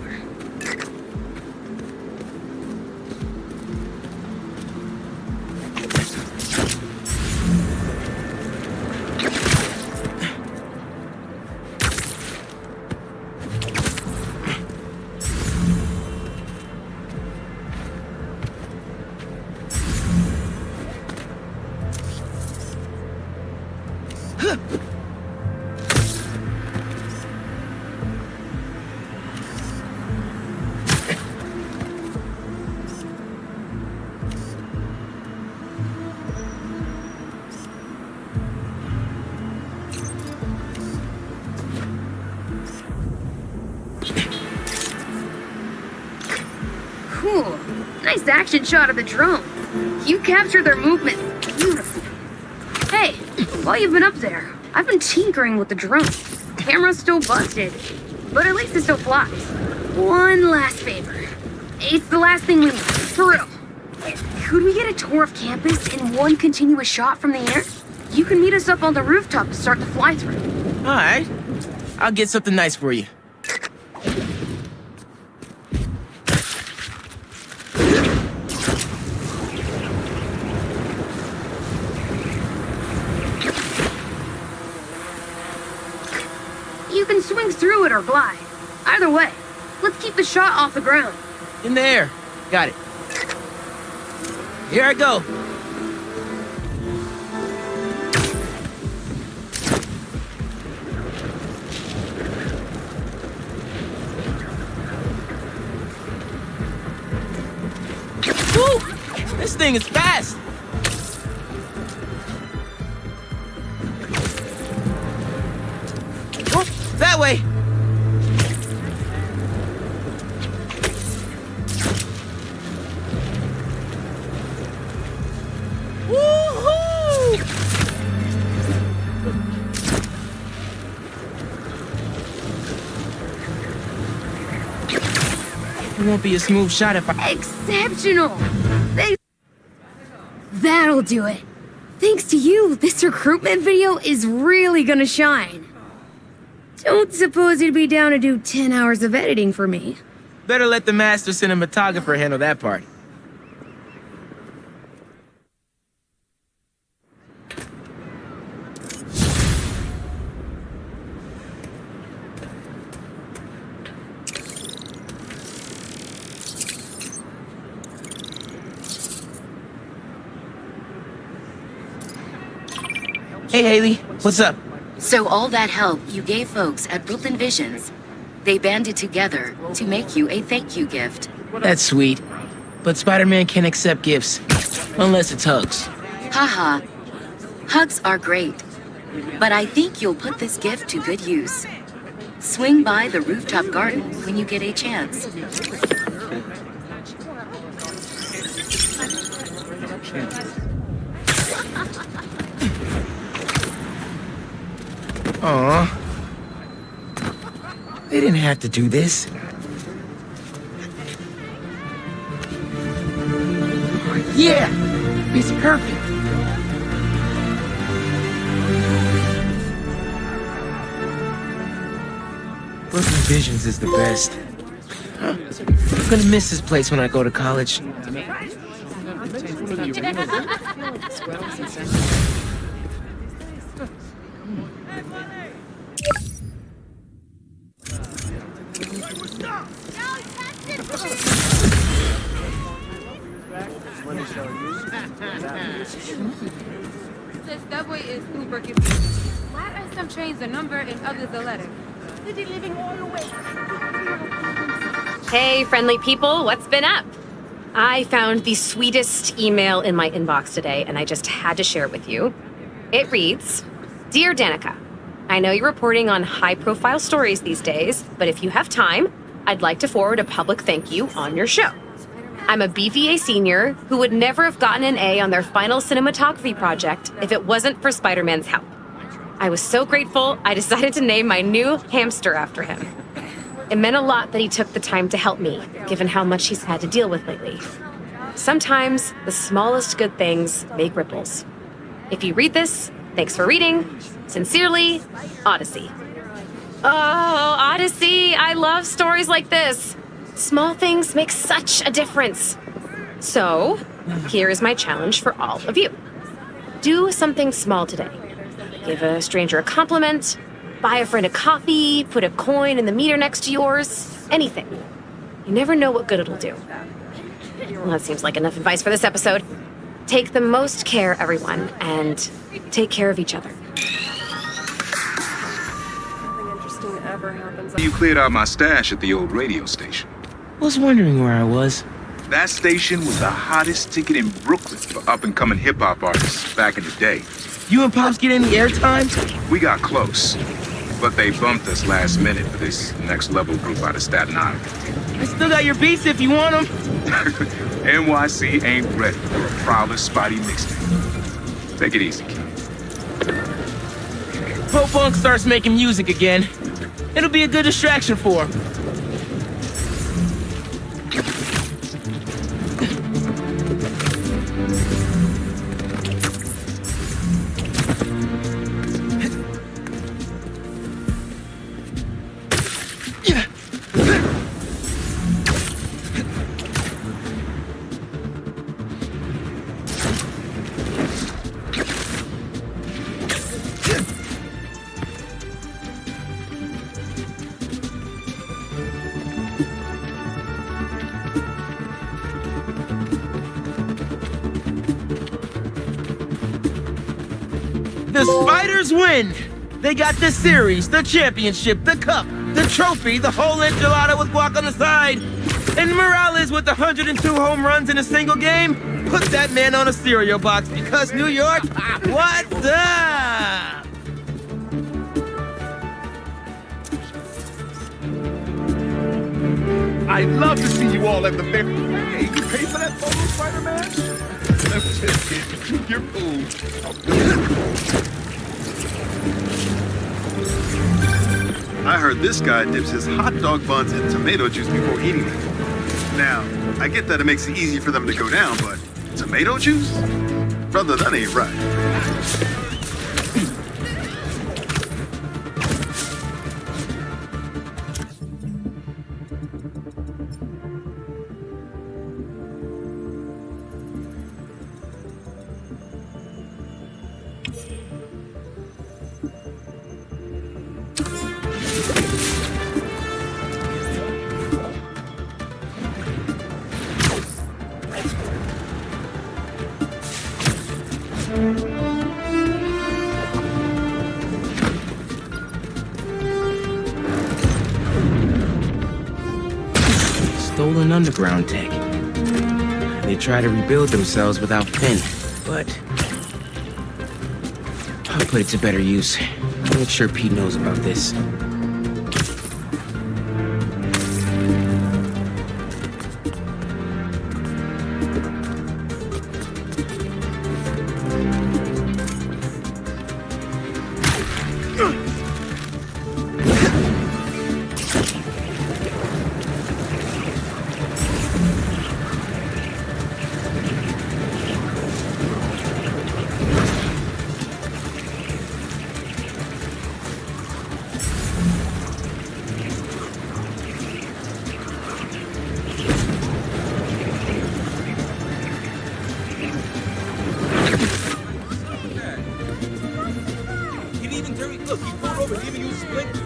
Cool. Nice action shot of the drone. You captured their movement beautifully. Hey, while you've been up there, I've been tinkering with the drone. Camera's still busted, but at least it still flies. One last favor. It's the last thing we need, for real. Could we get a tour of campus in one continuous shot from the air? You can meet us up on the rooftop to start the fly-through. All right. I'll get something nice for you. You can swing going through it or glide. Either way, let's keep the shot off the ground. In the air. Got it. Here I go. Woo! This thing is fast. Oh, that way. Woohoo! It won't be a smooth shot if I... Exceptional! That'll do it. Thanks to you, this recruitment video is really gonna shine. Don't suppose you'd be down to do 10 hours of editing for me. Better let the master cinematographer handle that part. Hey, Haley. What's up? So all that help you gave folks at Brooklyn Visions, they banded together to make you a thank you gift. That's sweet. But Spider-Man can't accept gifts. Unless it's hugs. Haha. Hugs are great. But I think you'll put this gift to good use. Swing by the rooftop garden when you get a chance. Aw. They didn't have to do this. Yeah! It's perfect! Brooklyn Visions is the best. I'm gonna miss this place when I go to college. The subway is super confusing. Why are some trains a number and others a letter? City living all the way. Hey, friendly people, what's been up? I found the sweetest email in my inbox today, and I just had to share it with you. It reads, Dear Danica, I know you're reporting on high-profile stories these days, but if you have time, I'd like to forward a public thank you on your show. I'm a BVA senior who would never have gotten an A on their final cinematography project if it wasn't for Spider-Man's help. I was so grateful, I decided to name my new hamster after him. It meant a lot that he took the time to help me, given how much he's had to deal with lately. Sometimes, the smallest good things make ripples. If you read this, thanks for reading. Sincerely, Odyssey. Oh, Odyssey, I love stories like this. Small things make such a difference. So, here is my challenge for all of you. Do something small today. Give a stranger a compliment, buy a friend a coffee, put a coin in the meter next to yours, anything. You never know what good it'll do. Well, that seems like enough advice for this episode. Take the most care, everyone, and take care of each other. You cleared out my stash at the old radio station. Was wondering where I was. That station was the hottest ticket in Brooklyn for up-and-coming hip-hop artists back in the day. You and Pops get any airtime? We got close, but they bumped us last minute for this next-level group out of Staten Island. I still got your beats if you want them. NYC ain't ready for a Prowler Spidey mixtape. Take it easy, kid. Hope Funk starts making music again. It'll be a good distraction for him. The Spiders win! They got the series, the championship, the cup, the trophy, the whole enchilada with guac on the side. And Morales with 102 home runs in a single game? Put that man on a cereal box because New York, what's up? I'd love to see you all at the fair. Hey, you pay for that photo, Spider-Man? That's just it. You're cool. I heard this guy dips his hot dog buns in tomato juice before eating them. Now, I get that it makes it easy for them to go down, but tomato juice? Brother, that ain't right. Stolen underground tech. They try to rebuild themselves without Finn, but I'll put it to better use. I'll make sure Pete knows about this.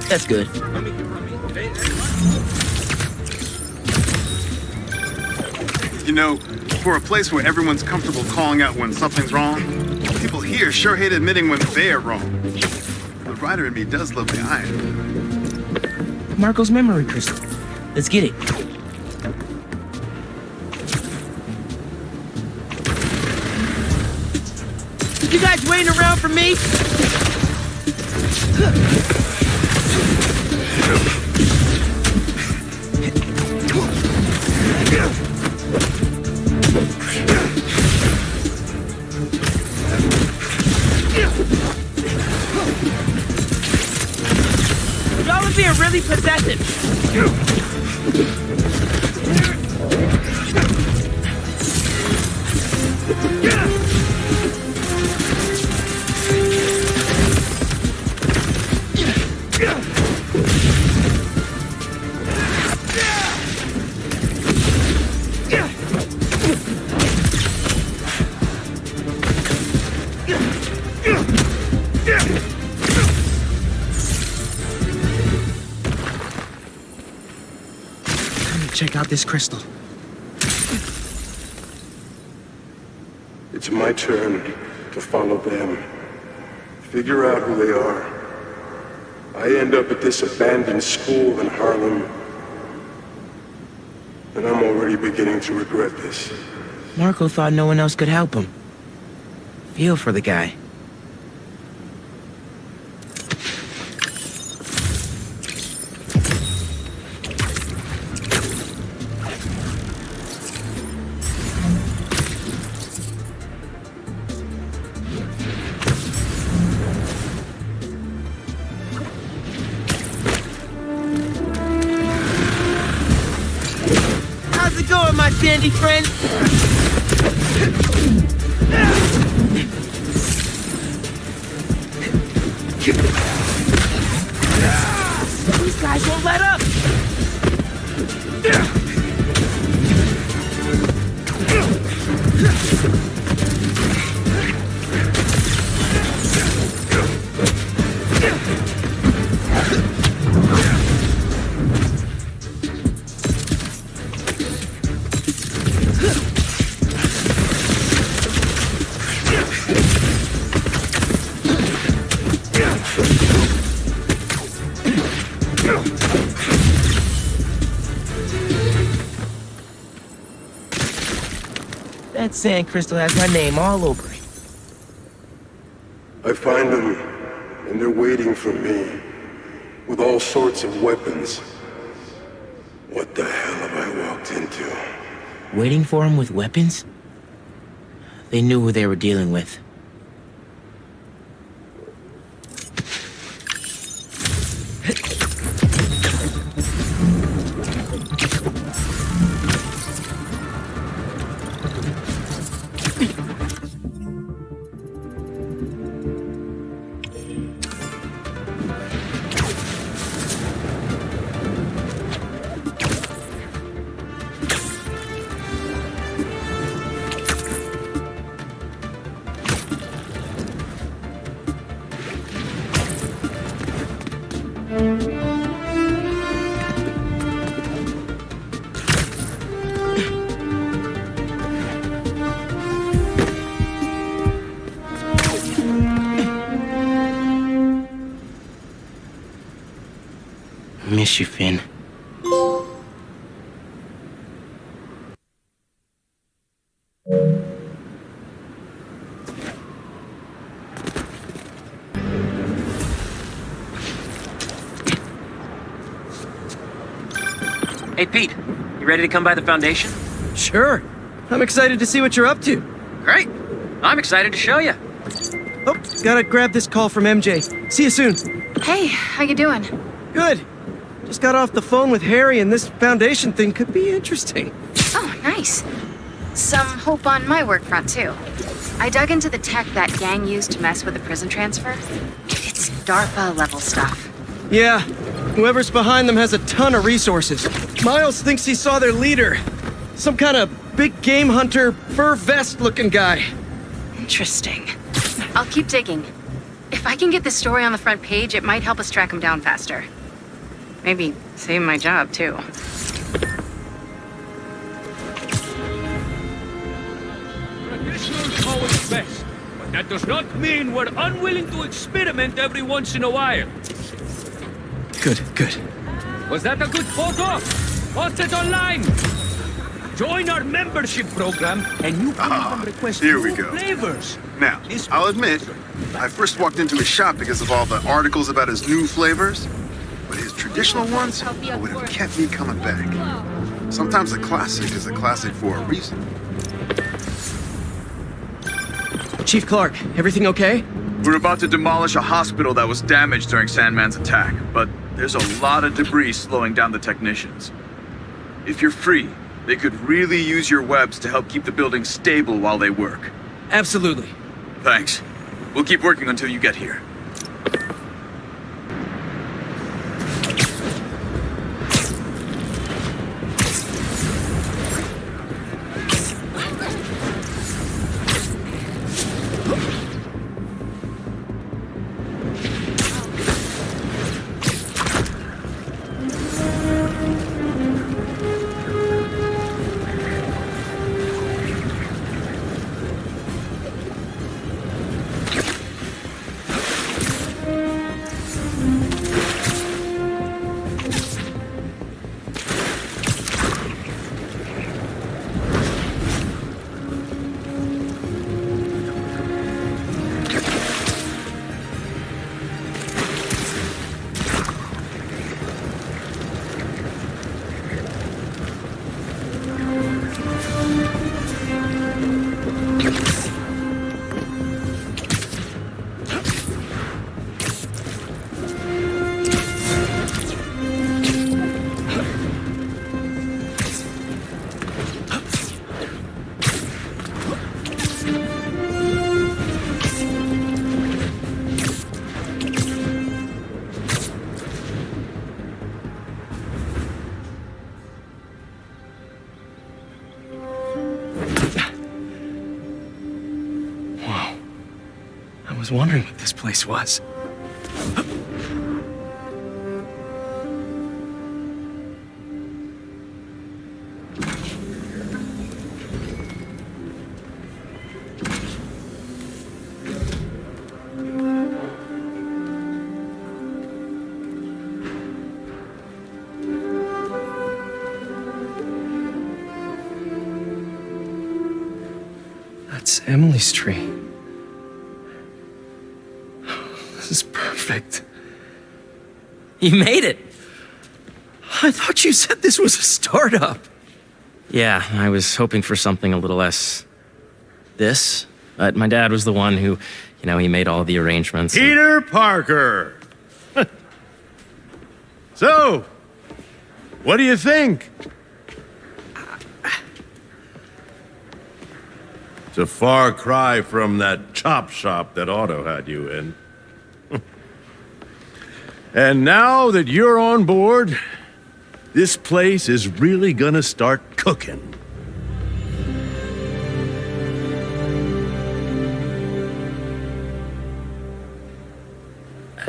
That's good. You know, for a place where everyone's comfortable calling out when something's wrong, people here sure hate admitting when they're wrong. The writer in me does love the iron. Marco's memory crystal. Let's get it. You guys waiting around for me? Y'all are being really possessive. Check out this crystal. It's my turn to follow them. Figure out who they are. I end up at this abandoned school in Harlem. And I'm already beginning to regret this. Marco thought no one else could help him. Feel for the guy. How's it going, my sandy friend? These guys won't let up. That sand crystal has my name all over it. I find them, and they're waiting for me, with all sorts of weapons. What the hell have I walked into? Waiting for him with weapons? They knew who they were dealing with. Miss you, Finn. Hey, Pete, you ready to come by the Foundation? Sure. I'm excited to see what you're up to. Great. I'm excited to show you. Oh, gotta grab this call from MJ. See you soon. Hey, how you doing? Good. Just got off the phone with Harry, and this Foundation thing could be interesting. Oh, nice. Some hope on my work front, too. I dug into the tech that gang used to mess with the prison transfer. It's DARPA-level stuff. Yeah, whoever's behind them has a ton of resources. Miles thinks he saw their leader. Some kind of big game hunter, fur vest-looking guy. Interesting. I'll keep digging. If I can get this story on the front page, it might help us track him down faster. Maybe save my job, too. Traditional's always best, but that does not mean we're unwilling to experiment every once in a while. Good, good. Was that a good photo? Post it online! Join our membership program, and you can even request Here we new go. flavors. Now, I'll admit, I first walked into his shop because of all the articles about his new flavors, but his traditional ones would have kept me coming back. Sometimes a classic is a classic for a reason. Chief Clark, everything okay? We're about to demolish a hospital that was damaged during Sandman's attack, but there's a lot of debris slowing down the technicians. If you're free, they could really use your webs to help keep the building stable while they work. Absolutely. Thanks. We'll keep working until you get here. I was wondering what this place was. Emily's tree. This is perfect. You made it! I thought you said this was a startup. Yeah, I was hoping for something a little less... this. But my dad was the one who, he made all the arrangements. Peter Parker! So, what do you think? It's a far cry from that chop shop that Otto had you in. And now that you're on board, this place is really gonna start cooking.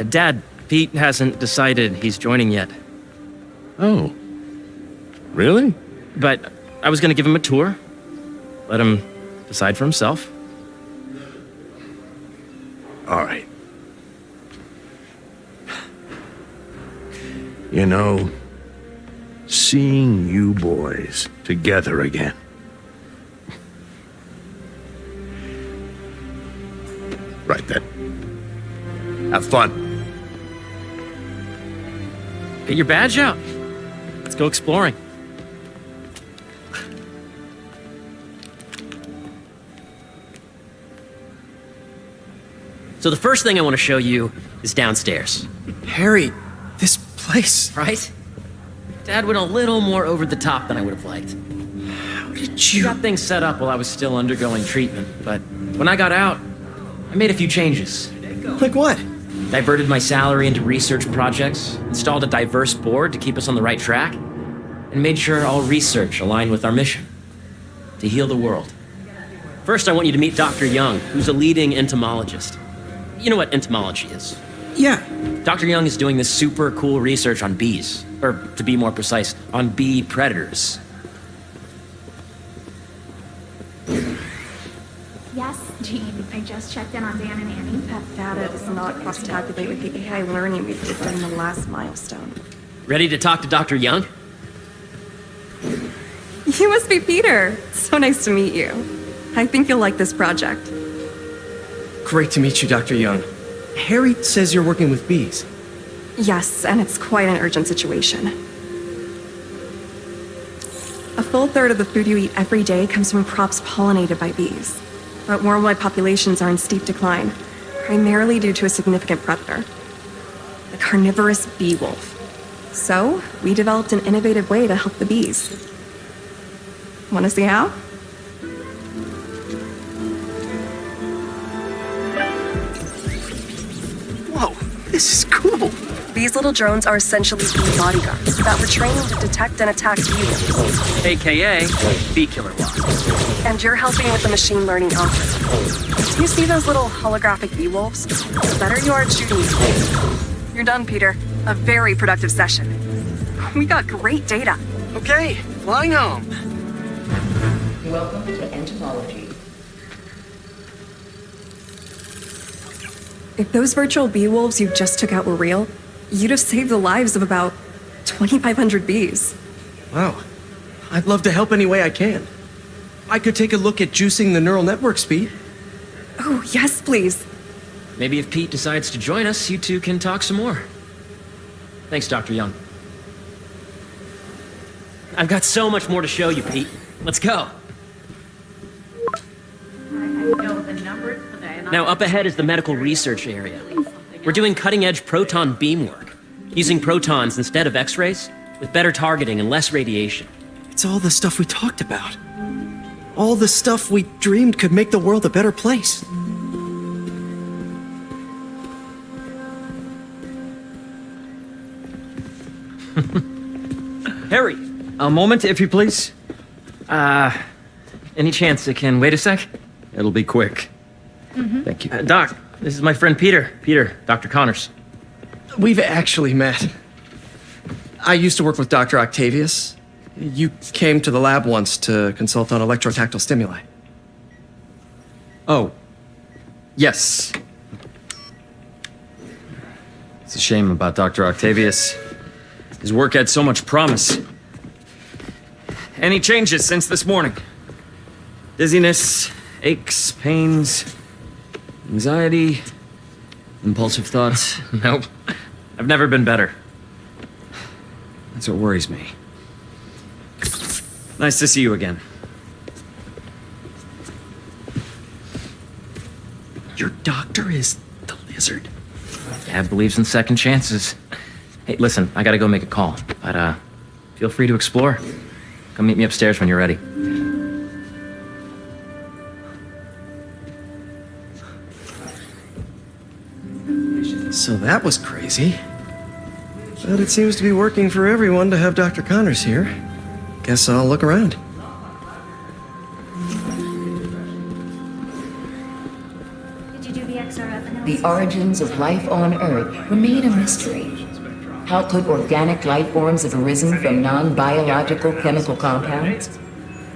Dad, Pete hasn't decided he's joining yet. Oh. Really? But I was gonna give him a tour. Let him decide for himself. All right. You know, seeing you boys together again. Right then. Have fun. Get your badge out. Let's go exploring. So the first thing I want to show you is downstairs. Harry, this place. Right? Dad went a little more over the top than I would have liked. How did you... got things set up while I was still undergoing treatment, but when I got out, I made a few changes. Like what? Diverted my salary into research projects, installed a diverse board to keep us on the right track, and made sure all research aligned with our mission, to heal the world. First, I want you to meet Dr. Young, who's a leading entomologist. You know what entomology is? Yeah. Dr. Young is doing this super cool research on bees, or to be more precise, on bee predators. Yes, Jean. I just checked in on Dan and Annie. That data does not cross-tabulate with the AI learning we did during the last milestone. Ready to talk to Dr. Young? You must be Peter. So nice to meet you. I think you'll like this project. Great to meet you, Dr. Young. Harry says you're working with bees. Yes, and it's quite an urgent situation. A full third of the food you eat every day comes from crops pollinated by bees. But worldwide populations are in steep decline, primarily due to a significant predator, the carnivorous bee wolf. So, we developed an innovative way to help the bees. Want to see how? Whoa, this is cool. These little drones are essentially bee bodyguards that were trained to detect and attack bee wolves. AKA bee killer wasps. And you're helping with the machine learning algorithm. Do you see those little holographic bee wolves? The better you are at shooting these. You're done, Peter. A very productive session. We got great data. Okay, flying home. Welcome to entomology. If those virtual bee wolves you just took out were real, you'd have saved the lives of about 2,500 bees. Wow. I'd love to help any way I can. I could take a look at juicing the neural network speed. Oh, yes, please. Maybe if Pete decides to join us, you two can talk some more. Thanks, Dr. Young. I've got so much more to show you, Pete. Let's go. Now, up ahead is the medical research area. We're doing cutting-edge proton beam work, using protons instead of X-rays, with better targeting and less radiation. It's all the stuff we talked about. All the stuff we dreamed could make the world a better place. Harry, a moment, if you please. Any chance it can wait a sec? It'll be quick. Thank you. Doc, this is my friend Peter. Peter, Dr. Connors. We've actually met. I used to work with Dr. Octavius. You came to the lab once to consult on electrotactile stimuli. Oh. Yes. It's a shame about Dr. Octavius. His work had so much promise. Any changes since this morning? Dizziness, Aches, pains, anxiety, impulsive thoughts. Nope. I've never been better. That's what worries me. Nice to see you again. Your doctor is the lizard. Dad believes in second chances. Hey, listen, I gotta go make a call, but feel free to explore. Come meet me upstairs when you're ready. So that was crazy. But it seems to be working for everyone to have Dr. Connors here. Guess I'll look around. The origins of life on Earth remain a mystery. How could organic life forms have arisen from non-biological chemical compounds?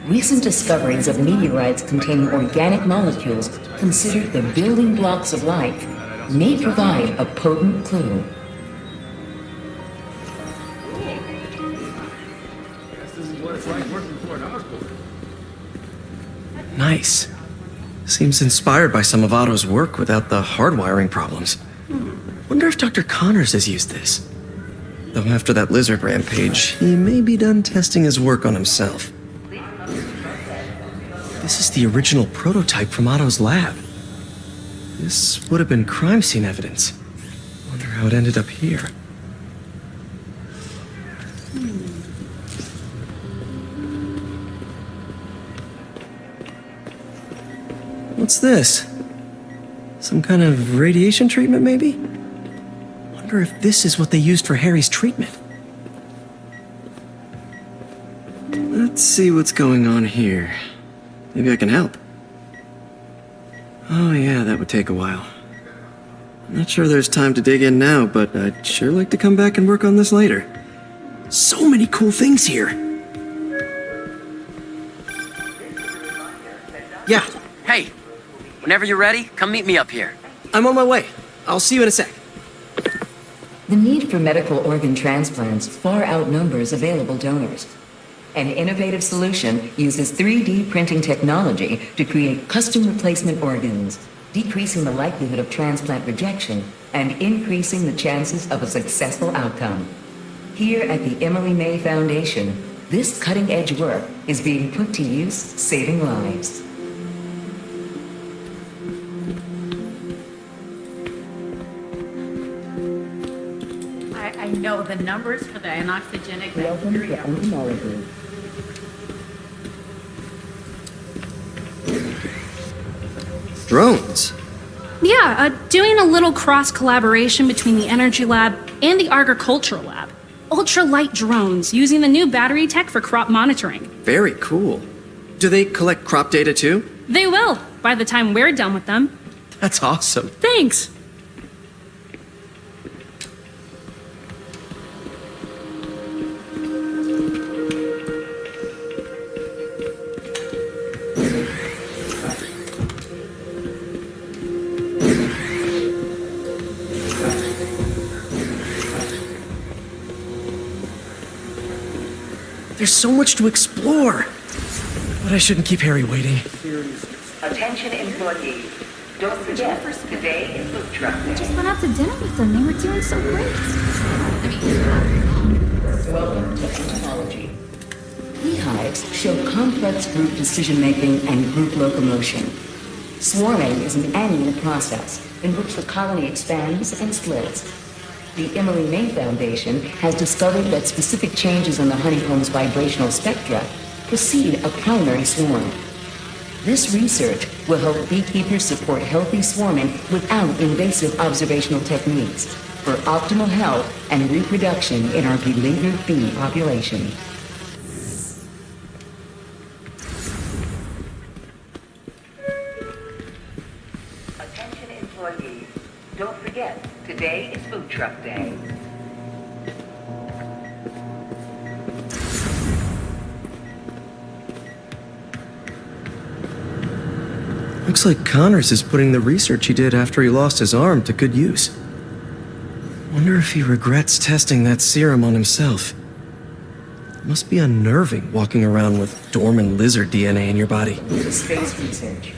Recent discoveries of meteorites containing organic molecules considered the building blocks of life may provide a potent clue. Nice. Seems inspired by some of Otto's work without the hardwiring problems. Wonder if Dr. Connors has used this. Though after that lizard rampage, he may be done testing his work on himself. This is the original prototype from Otto's lab. This would have been crime scene evidence. Wonder how it ended up here. What's this? Some kind of radiation treatment, maybe? Wonder if this is what they used for Harry's treatment. Let's see what's going on here. Maybe I can help. Oh yeah, that would take a while. I'm not sure there's time to dig in now, but I'd sure like to come back and work on this later. So many cool things here. Yeah. Hey, whenever you're ready, come meet me up here. I'm on my way. I'll see you in a sec. The need for medical organ transplants far outnumbers available donors. An innovative solution uses 3D printing technology to create custom replacement organs, decreasing the likelihood of transplant rejection and increasing the chances of a successful outcome. Here at the Emily May Foundation, this cutting-edge work is being put to use, saving lives. I know the numbers for the anoxygenic Welcome to bacteria. entomology. Drones? Yeah, doing a little cross-collaboration between the Energy Lab and the Agricultural Lab. Ultralight drones using the new battery tech for crop monitoring. Very cool. Do they collect crop data too? They will, by the time we're done with them. That's awesome. Thanks. There's so much to explore. But I shouldn't keep Harry waiting. Attention employees. Don't forget, today is food truck day. I just went out to dinner with them. They were doing so great. Welcome to entomology. Beehives show complex group decision-making and group locomotion. Swarming is an annual process in which the colony expands and splits. The Emily May Foundation has discovered that specific changes in the honeycomb's vibrational spectra precede a primary swarm. This research will help beekeepers support healthy swarming without invasive observational techniques for optimal health and reproduction in our beleaguered bee population. Attention employees, don't forget, today is food truck day. Looks like Connors is putting the research he did after he lost his arm to good use. Wonder if he regrets testing that serum on himself. It must be unnerving walking around with dormant lizard DNA in your body. Space research.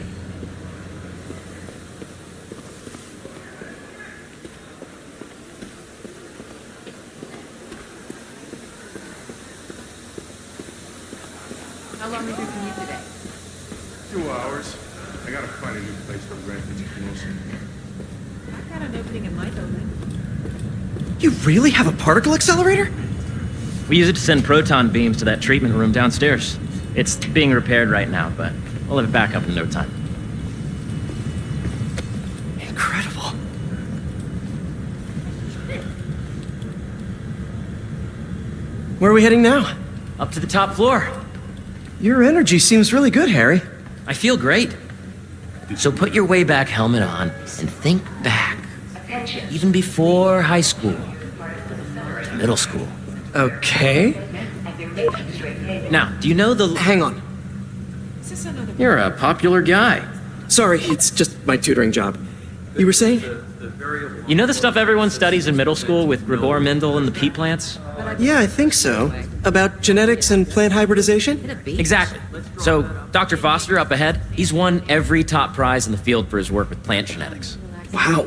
long is your commute today? 2 hours. I gotta find a new place to rent in Kenosha. I've got an opening in my building. You really have a particle accelerator? We use it to send proton beams to that treatment room downstairs. It's being repaired right now, but we'll have it back up in no time. Incredible. Where are we heading now? Up to the top floor. Your energy seems really good, Harry. I feel great. So put your way back helmet on and think back. Even before high school. Middle school. Okay. Now, do you know the... Hang on. You're a popular guy. Sorry, it's just my tutoring job. You were saying? You know the stuff everyone studies in middle school with Gregor Mendel and the pea plants? Yeah, I think so. About genetics and plant hybridization? Exactly. So, Dr. Foster up ahead, he's won every top prize in the field for his work with plant genetics. Wow.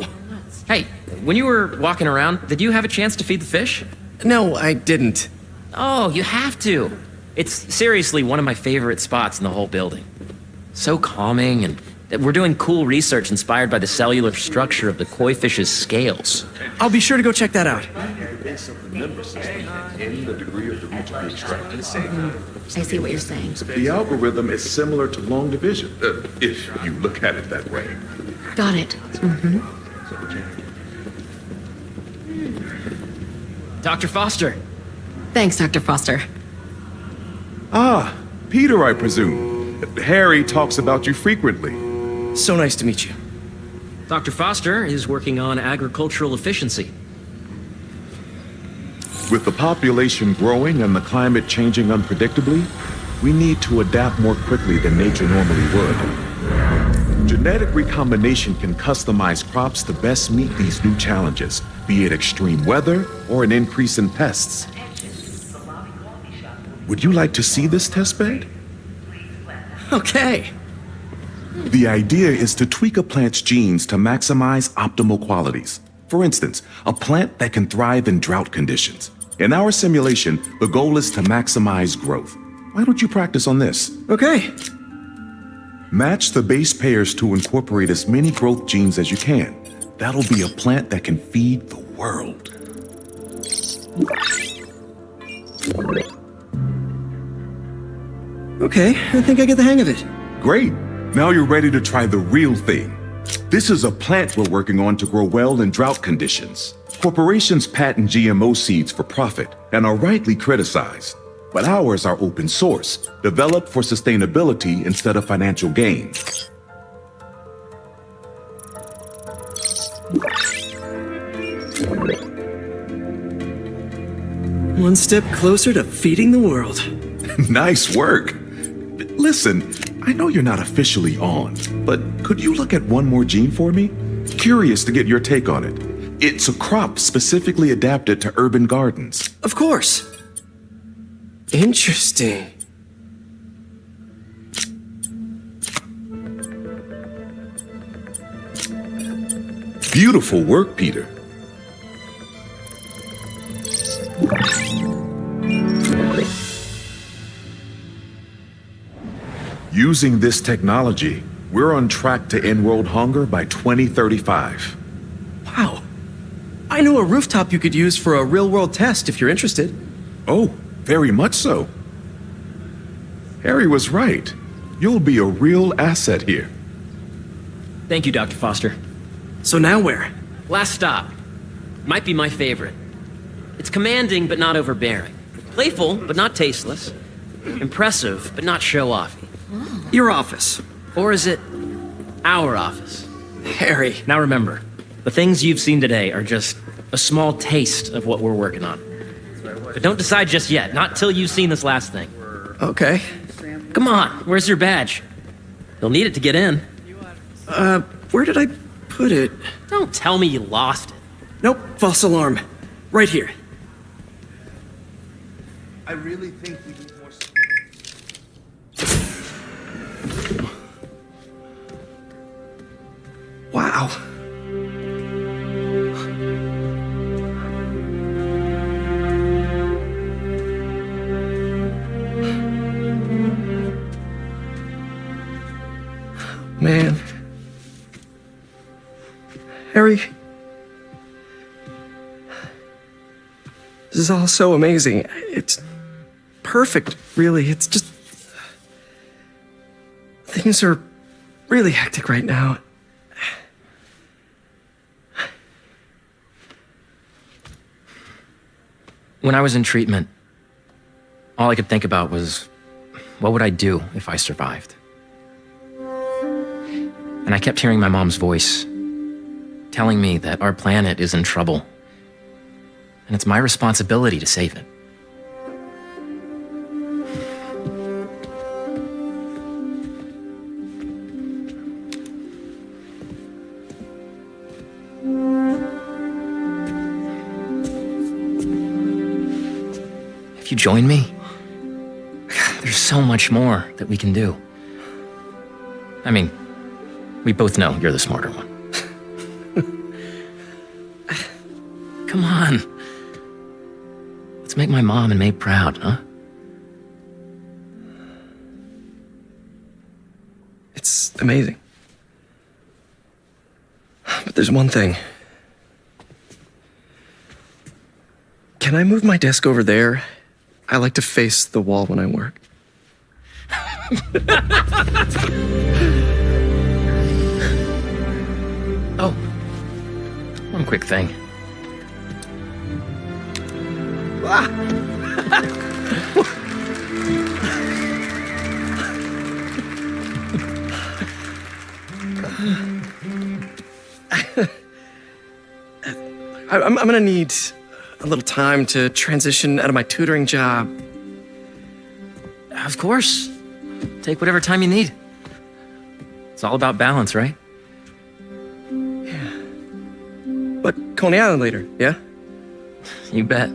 Hey, when you were walking around, did you have a chance to feed the fish? No, I didn't. Oh, you have to. It's seriously one of my favorite spots in the whole building. So calming, and we're doing cool research inspired by the cellular structure of the koi fish's scales. I'll be sure to go check that out. I see what you're saying. The algorithm is similar to long division, if you look at it that way. Got it. Mm-hmm. Dr. Foster. Thanks, Dr. Foster. Ah, Peter, I presume. Harry talks about you frequently. So nice to meet you. Dr. Foster is working on agricultural efficiency. With the population growing and the climate changing unpredictably, we need to adapt more quickly than nature normally would. Genetic recombination can customize crops to best meet these new challenges, be it extreme weather or an increase in pests. Would you like to see this testbed? Okay. The idea is to tweak a plant's genes to maximize optimal qualities. For instance, a plant that can thrive in drought conditions. In our simulation, the goal is to maximize growth. Why don't you practice on this? Okay. Match the base pairs to incorporate as many growth genes as you can. That'll be a plant that can feed the world. Okay, I think I get the hang of it. Great. Now you're ready to try the real thing. This is a plant we're working on to grow well in drought conditions. Corporations patent GMO seeds for profit and are rightly criticized. But ours are open source, developed for sustainability instead of financial gain. One step closer to feeding the world. Nice work. Listen, I know you're not officially on, but could you look at one more gene for me? Curious to get your take on it. It's a crop specifically adapted to urban gardens. Of course. Interesting. Beautiful work, Peter. Using this technology, we're on track to end world hunger by 2035. Wow. I know a rooftop you could use for a real-world test if you're interested. Oh, very much so. Harry was right. You'll be a real asset here. Thank you, Dr. Foster. So now where? Last stop. Might be my favorite. It's commanding, but not overbearing. Playful, but not tasteless. Impressive, but not show-offy. Your office. Or is it our office? Harry. Now remember, the things you've seen today are just a small taste of what we're working on. But don't decide just yet, not till you've seen this last thing. Okay. Come on, where's your badge? You'll need it to get in. Where did I put it? Don't tell me you lost it. Nope, false alarm. Right here. I really think we need more... Wow. Harry, this is all so amazing. It's perfect, really. It's just... things are really hectic right now. When I was in treatment, all I could think about was, what would I do if I survived? And I kept hearing my mom's voice, telling me that our planet is in trouble, and it's my responsibility to save it. If you join me, there's so much more that we can do. I mean, we both know you're the smarter one. Come on. Let's make my mom and May proud, huh? It's amazing. But there's one thing. Can I move my desk over there? I like to face the wall when I work. Oh, one quick thing. I'm gonna need a little time to transition out of my tutoring job. Of course. Take whatever time you need. It's all about balance, right? But Coney Island later, yeah? You bet.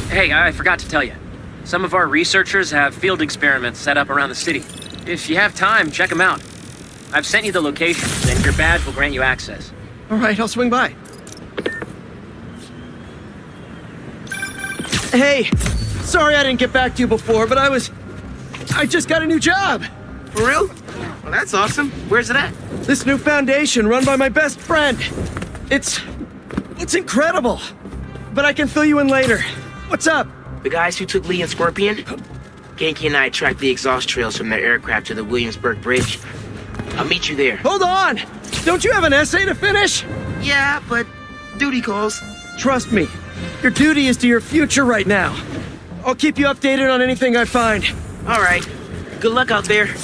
Hey, I forgot to tell you. Some of our researchers have field experiments set up around the city. If you have time, check them out. I've sent you the locations, and your badge will grant you access. All right, I'll swing by. Hey, sorry I didn't get back to you before, but I just got a new job. For real? Well, that's awesome. Where's it at? This new foundation run by my best friend. It's incredible. But I can fill you in later. What's up? The guys who took Lee and Scorpion? Genki and I tracked the exhaust trails from their aircraft to the Williamsburg Bridge. I'll meet you there. Hold on! Don't you have an essay to finish? Yeah, but duty calls. Trust me, your duty is to your future right now. I'll keep you updated on anything I find. All right. Good luck out there.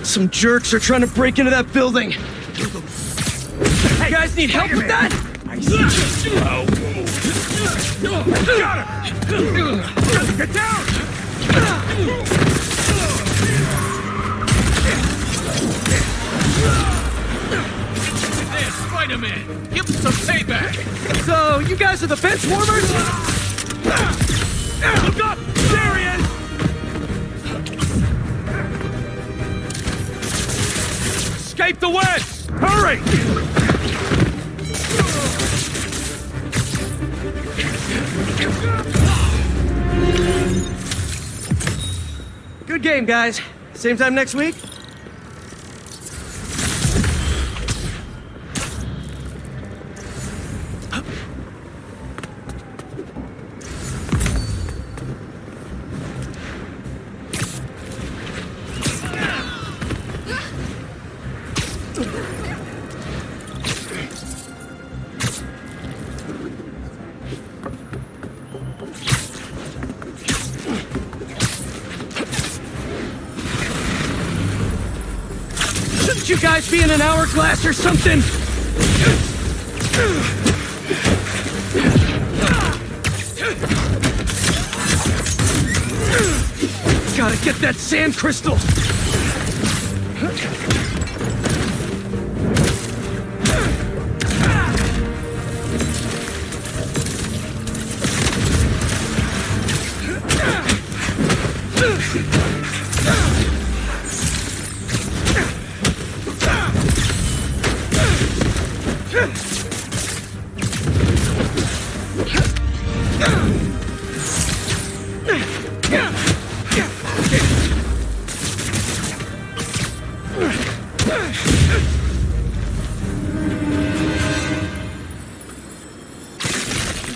Some jerks are trying to break into that building. Hey, guys need help with that? Got him! Get down! There, Spider-Man! Give him some payback! So, you guys are the bench warmers? Look up! There he is! Escape the webs! Hurry! Good game, guys. Same time next week? Shouldn't you guys be in an hourglass or something? Gotta get that sand crystal!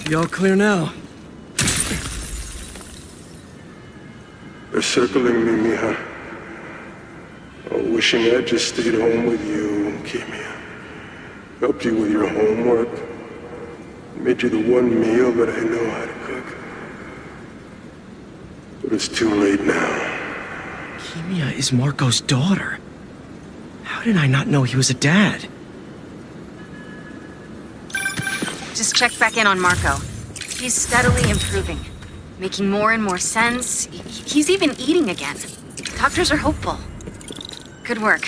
Be all clear now. They're circling me, Mija. Oh, wishing I'd just stayed home with you, Kimia. Helped you with your homework. Made you the one meal that I know how to cook. But it's too late now. Kimia is Marco's daughter. How did I not know he was a dad? Just checked back in on Marco. He's steadily improving, making more and more sense. He's even eating again. Doctors are hopeful. Good work.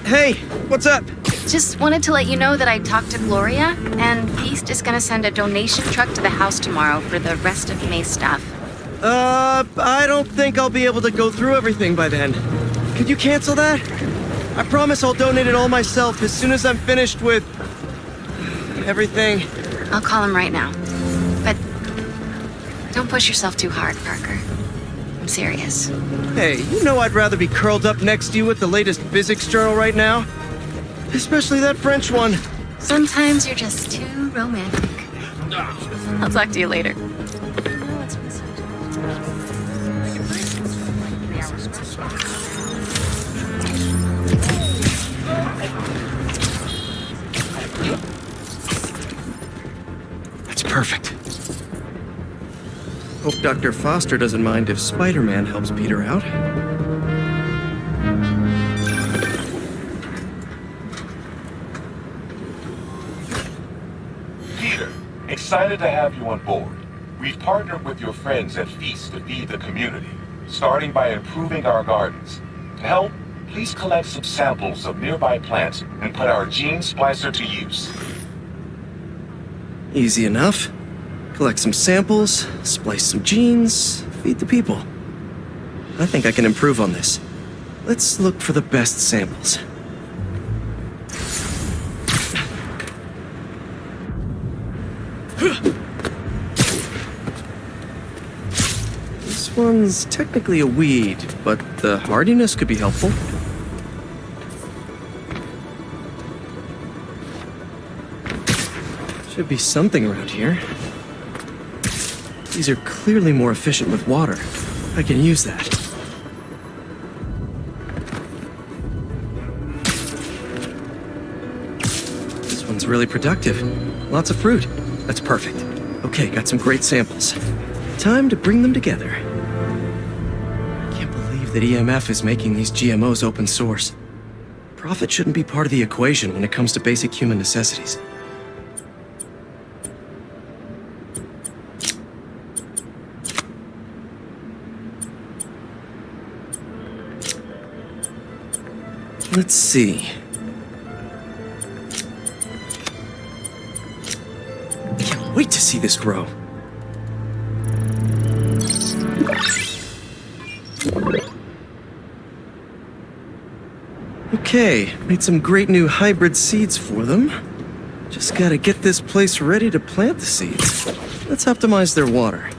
Hey, what's up? Just wanted to let you know that I talked to Gloria, and Beast is gonna send a donation truck to the house tomorrow for the rest of May's stuff. I don't think I'll be able to go through everything by then. Could you cancel that? I promise I'll donate it all myself as soon as I'm finished with... everything. I'll call him right now. But don't push yourself too hard, Parker. I'm serious. Hey, you know I'd rather be curled up next to you with the latest physics journal right now. Especially that French one. Sometimes you're just too romantic. I'll talk to you later. That's perfect. Hope Dr. Foster doesn't mind if Spider-Man helps Peter out. Excited to have you on board. We've partnered with your friends at Feast to feed the community, starting by improving our gardens. To help, please collect some samples of nearby plants and put our gene splicer to use. Easy enough. Collect some samples, splice some genes, feed the people. I think I can improve on this. Let's look for the best samples. This one's technically a weed, but the hardiness could be helpful. Should be something around here. These are clearly more efficient with water. I can use that. This one's really productive. Lots of fruit. That's perfect. Okay, got some great samples. Time to bring them together. Can't believe that EMF is making these GMOs open source. Profit shouldn't be part of the equation when it comes to basic human necessities. Let's see. Can't wait to see this grow. Okay, made some great new hybrid seeds for them. Just gotta get this place ready to plant the seeds. Let's optimize their water.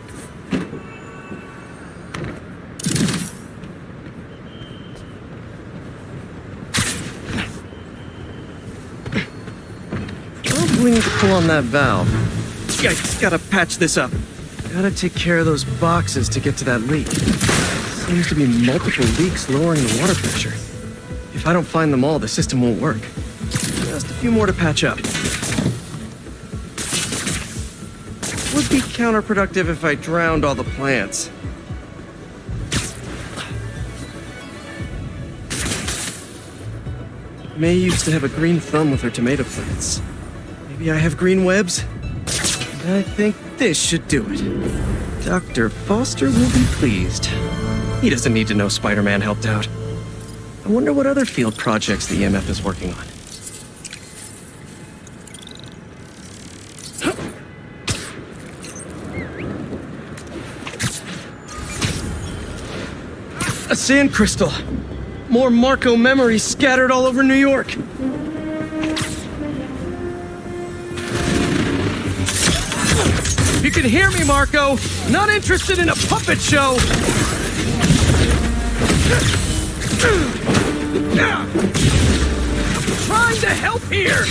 Probably need to pull on that valve. Yikes, gotta patch this up. Gotta take care of those boxes to get to that leak. Seems to be multiple leaks lowering the water pressure. If I don't find them all, the system won't work. Just a few more to patch up. Would be counterproductive if I drowned all the plants. May used to have a green thumb with her tomato plants. Maybe I have green webs? I think this should do it. Dr. Foster will be pleased. He doesn't need to know Spider-Man helped out. I wonder what other field projects the EMF is working on. A sand crystal! More Marco memories scattered all over New York! You can hear me, Marco! Not interested in a puppet show! Trying to help here!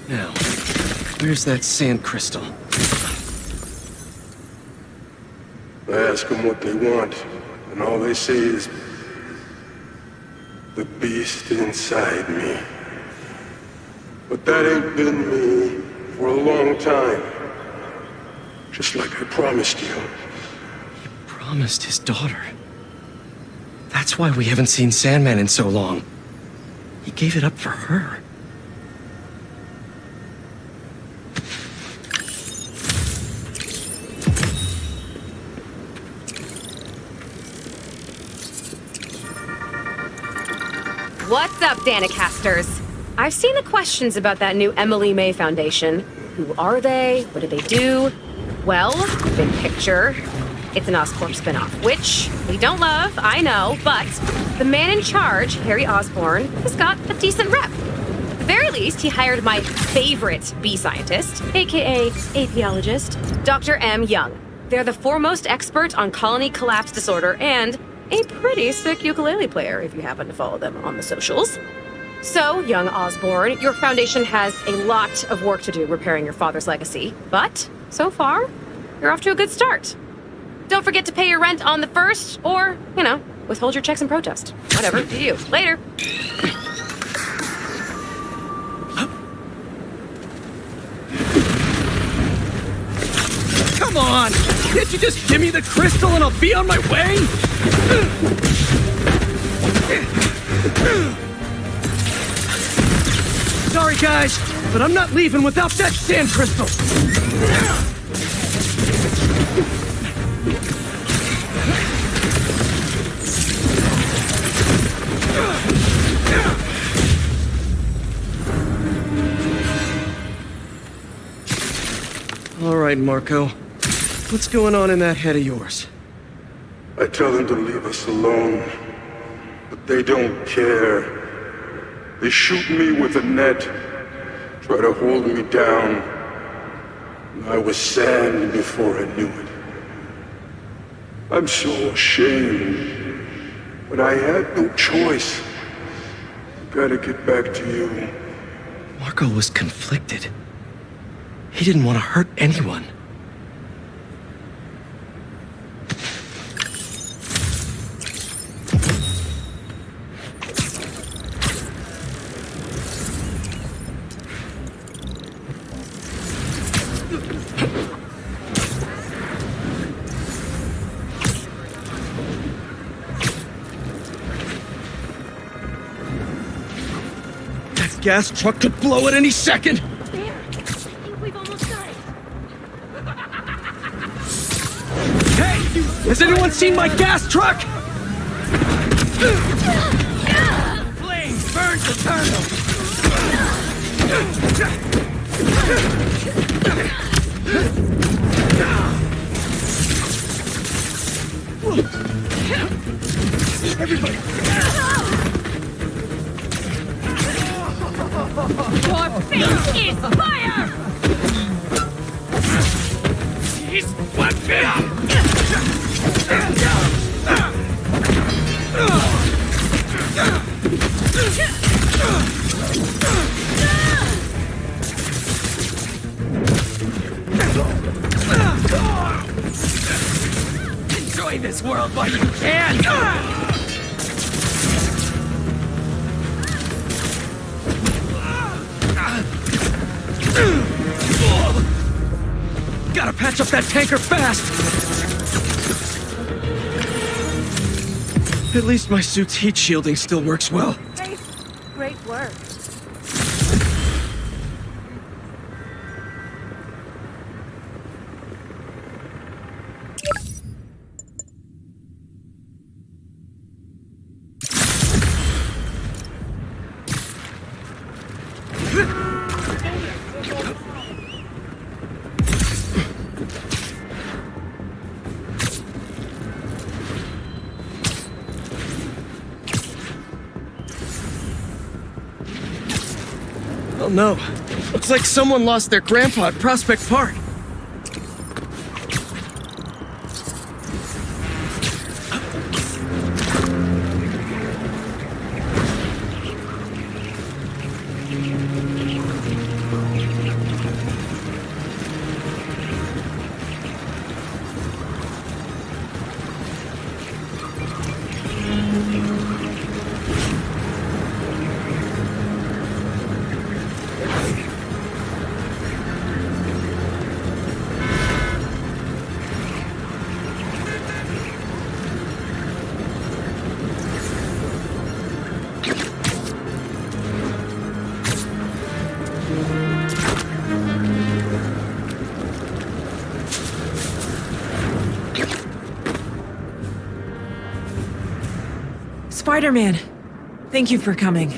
Now, where's that sand crystal? I ask them what they want, and all they say is, the beast inside me. But that ain't been me for a long time. Just like I promised you. He promised his daughter. That's why we haven't seen Sandman in so long. He gave it up for her. What's up, Danicasters? I've seen the questions about that new Emily May Foundation. Who are they? What do they do? Well, big picture, it's an Oscorp spinoff, which we don't love, I know, but the man in charge, Harry Osborn, has got a decent rep. At the very least, he hired my favorite bee scientist, aka apiologist, Dr. M. Young. They're the foremost expert on colony collapse disorder and a pretty sick ukulele player if you happen to follow them on the socials. So, young Osborn, your foundation has a lot of work to do repairing your father's legacy, but so far, you're off to a good start. Don't forget to pay your rent on the 1st, or, withhold your checks in protest. Whatever, do you. Later. Come on! Can't you just give me the crystal and I'll be on my way? Sorry, guys, but I'm not leaving without that sand crystal. All right, Marco. What's going on in that head of yours? I tell them to leave us alone, but they don't care. They shoot me with a net, try to hold me down. I was sand before I knew it. I'm so ashamed, but I had no choice. Gotta get back to you. Marco was conflicted. He didn't want to hurt anyone. That gas truck could blow at any second! Hey! Has anyone seen my gas truck? Flames burns eternal! Everybody! Your face is fire! He's one bit up! destroy this world while you can! Gotta patch up that tanker fast! At least my suit's heat shielding still works well. Great work. Oh no. Looks like someone lost their grandpa at Prospect Park. Spider-Man, thank you for coming.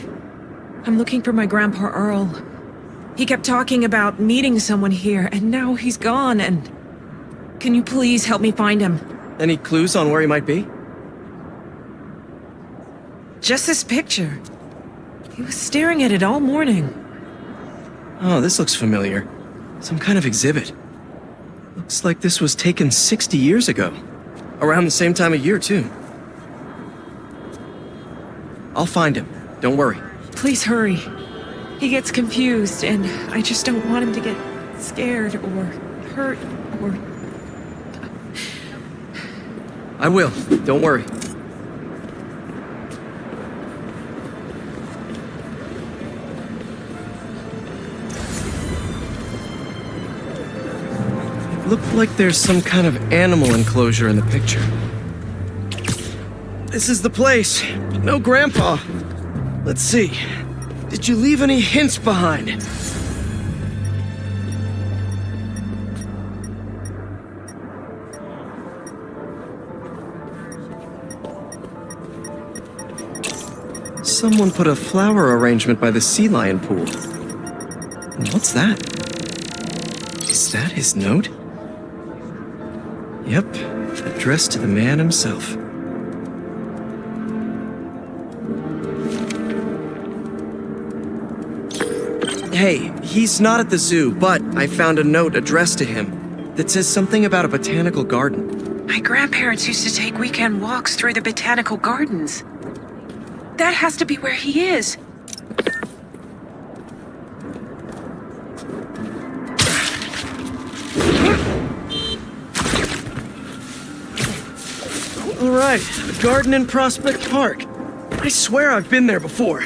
I'm looking for my Grandpa Earl. He kept talking about meeting someone here, and now he's gone, and... Can you please help me find him? Any clues on where he might be? Just this picture. He was staring at it all morning. Oh, this looks familiar. Some kind of exhibit. Looks like this was taken 60 years ago. Around the same time of year, too. I'll find him. Don't worry. Please hurry. He gets confused, and I just don't want him to get scared or hurt or... I will. Don't worry. Looked like there's some kind of animal enclosure in the picture. This is the place. No Grandpa. Let's see. Did you leave any hints behind? Someone put a flower arrangement by the sea lion pool. What's that? Is that his note? Yep, addressed to the man himself. Hey, he's not at the zoo, but I found a note addressed to him that says something about a botanical garden. My grandparents used to take weekend walks through the botanical gardens. That has to be where he is. All right, a garden in Prospect Park. I swear I've been there before.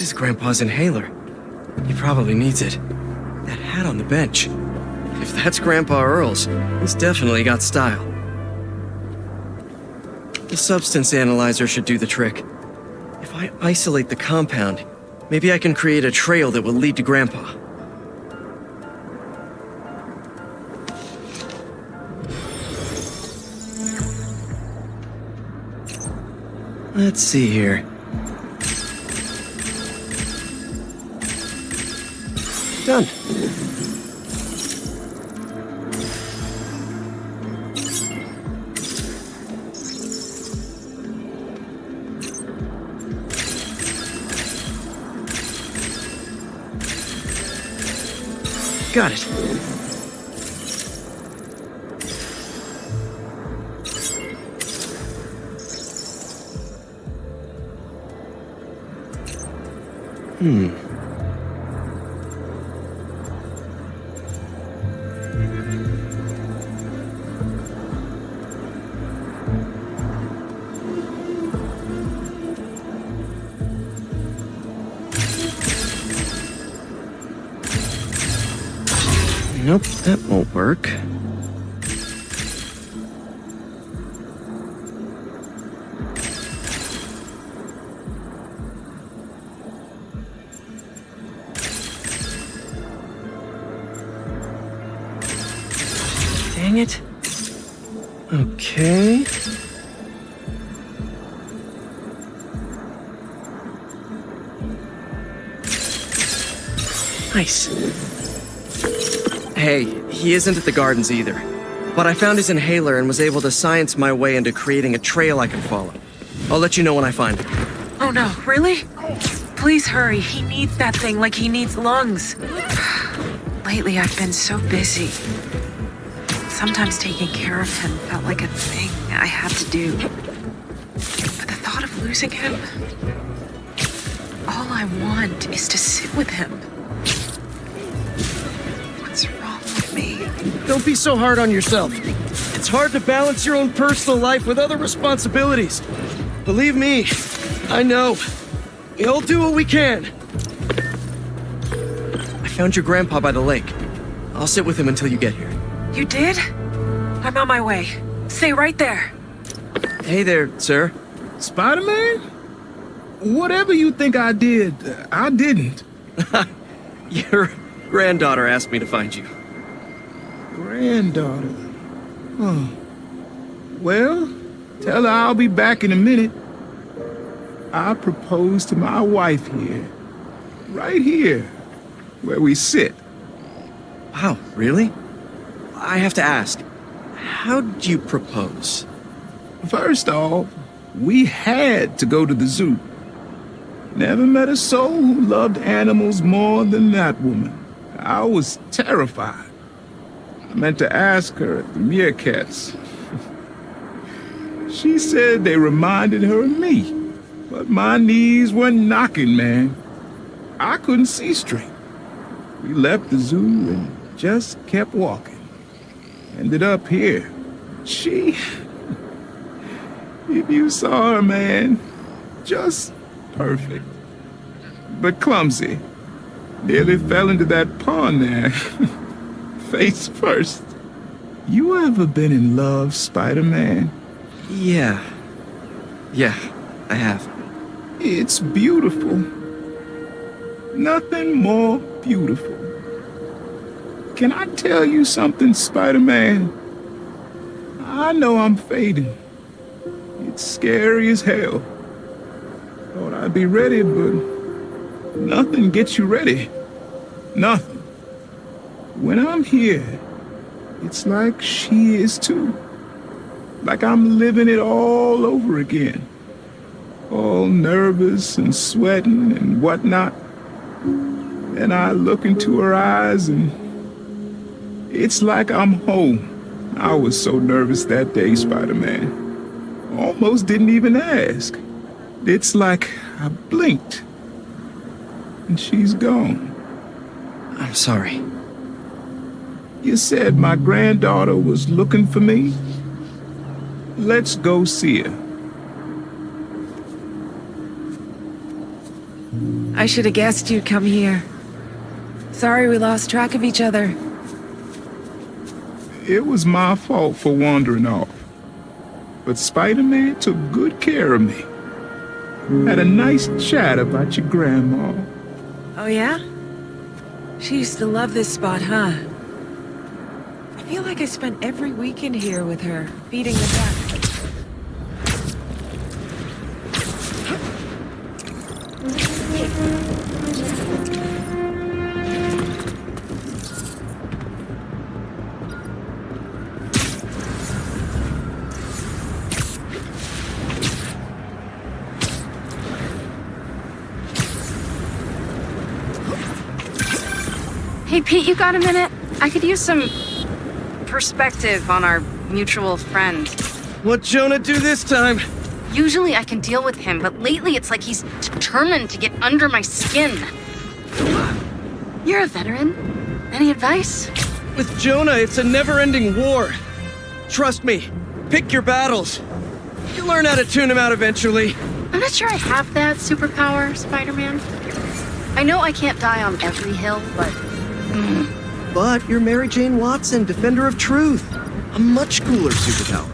This is Grandpa's inhaler. He probably needs it. That hat on the bench. If that's Grandpa Earl's, he's definitely got style. The substance analyzer should do the trick. If I isolate the compound, maybe I can create a trail that will lead to Grandpa. Let's see here. Done. Got it. Nope, that won't work. Dang it. Okay. Nice. Hey, he isn't at the gardens either. But I found his inhaler and was able to science my way into creating a trail I can follow. I'll let you know when I find it. Oh no, really? Please hurry. He needs that thing like he needs lungs. Lately, I've been so busy. Sometimes taking care of him felt like a thing I had to do. But the thought of losing him... All I want is to sit with him. What's wrong with me? Don't be so hard on yourself. It's hard to balance your own personal life with other responsibilities. Believe me, I know. We all do what we can. I found your grandpa by the lake. I'll sit with him until you get here. You did? I'm on my way. Stay right there. Hey there, sir. Spider-Man? Whatever you think I did, I didn't. Your granddaughter asked me to find you. Granddaughter? Oh. Well, tell her I'll be back in a minute. I proposed to my wife here. Right here, where we sit. Wow, really? I have to ask, how'd you propose? First off, we had to go to the zoo. Never met a soul who loved animals more than that woman. I was terrified. I meant to ask her at the meerkats. She said they reminded her of me, but my knees were knocking, man. I couldn't see straight. We left the zoo and just kept walking. Ended up here. She... If you saw her, man, just perfect. But clumsy. Nearly fell into that pond there. Face first. You ever been in love, Spider-Man? Yeah. Yeah, I have. It's beautiful. Nothing more beautiful. Can I tell you something, Spider-Man? I know I'm fading. It's scary as hell. Thought I'd be ready, but nothing gets you ready. Nothing. When I'm here, it's like she is too. Like I'm living it all over again. All nervous and sweating and whatnot. And I look into her eyes and it's like I'm home. I was so nervous that day, Spider-Man. Almost didn't even ask. It's like I blinked. And she's gone. I'm sorry. You said my granddaughter was looking for me? Let's go see her. I should have guessed you'd come here. Sorry we lost track of each other. It was my fault for wandering off. But Spider-Man took good care of me. Had a nice chat about your grandma. Oh yeah? She used to love this spot, huh? I feel like I spent every weekend here with her, feeding the duck. Hey, Pete, you got a minute? I could use some perspective on our mutual friend. What'd Jonah do this time? Usually I can deal with him, but lately it's like he's determined to get under my skin. You're a veteran. Any advice? With Jonah, it's a never-ending war. Trust me, pick your battles. You'll learn how to tune him out eventually. I'm not sure I have that superpower, Spider-Man. I know I can't die on every hill, but But you're Mary Jane Watson, Defender of Truth. A much cooler superpower.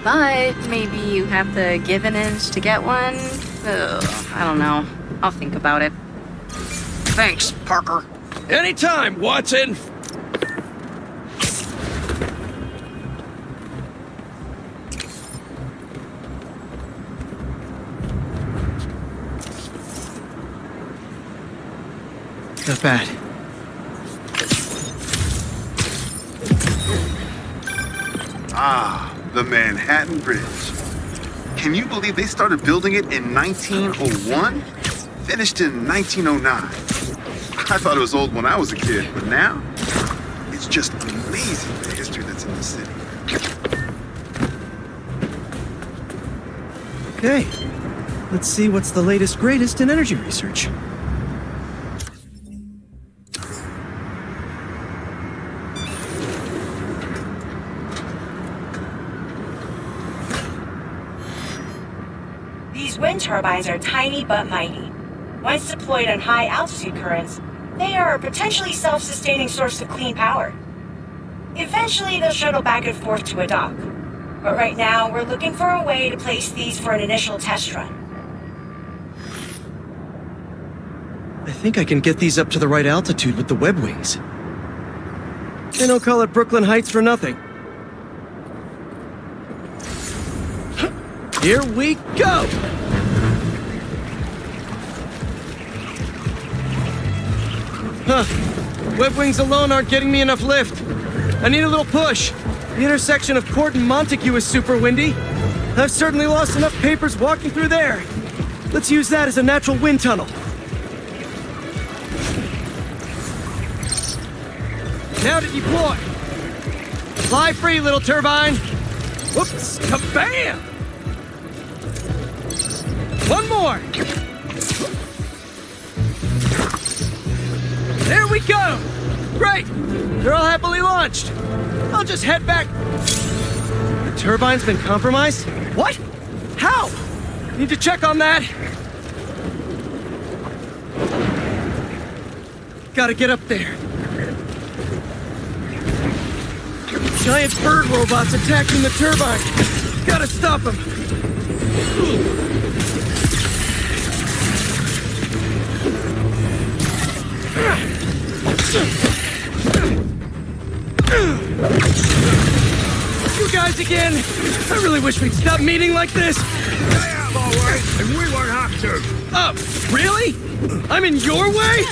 But maybe you have to give an inch to get one? Ugh, I don't know. I'll think about it. Thanks, Parker. Anytime, Watson. Not bad. Ah, the Manhattan Bridge. Can you believe they started building it in 1901? Finished in 1909. I thought it was old when I was a kid, but now, it's just amazing the history that's in the city. Okay, let's see what's the latest greatest in energy research. These wind turbines are tiny but mighty. Once deployed on high altitude currents, they are a potentially self-sustaining source of clean power. Eventually, they'll shuttle back and forth to a dock. But right now, we're looking for a way to place these for an initial test run. I think I can get these up to the right altitude with the web wings. They don't call it Brooklyn Heights for nothing. Here we go! Huh. Web wings alone aren't getting me enough lift. I need a little push. The intersection of Court and Montague is super windy. I've certainly lost enough papers walking through there. Let's use that as a natural wind tunnel. Now to deploy. Fly free, little turbine. Whoops, kabam! One more. There we go. Great. They're all happily launched. I'll just head back. The turbine's been compromised? What? How? Need to check on that. Gotta get up there. Giant bird robots attacking the turbine. Gotta stop them. You guys again? I really wish we'd stop meeting like this. Yeah, all right, and we won't have to. Oh, really? I'm in your way?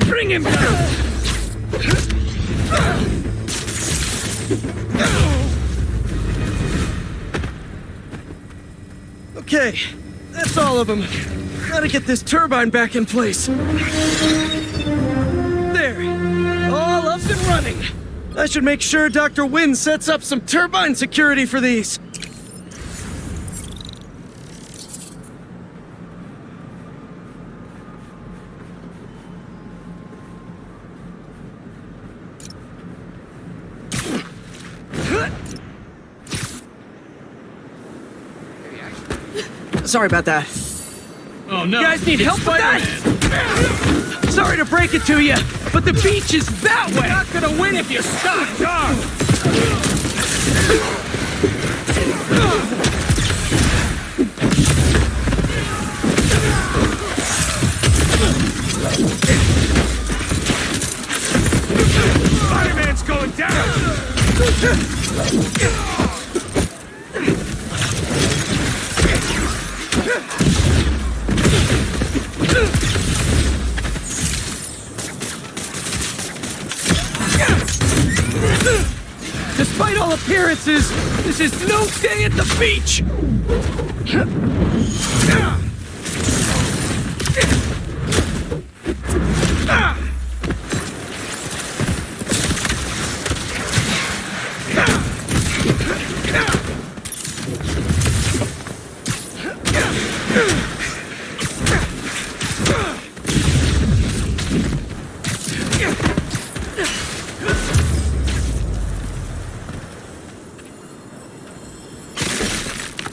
Bring him down! Okay, that's all of them. Gotta get this turbine back in place. There, all up and running. I should make sure Dr. Wynn sets up some turbine security for these. Sorry about that. Oh no! You guys need help with that? Sorry to break it to you, but the beach is that way! You're not gonna win if you stop! Spider-Man's going down! Despite all appearances, this is no day at the beach!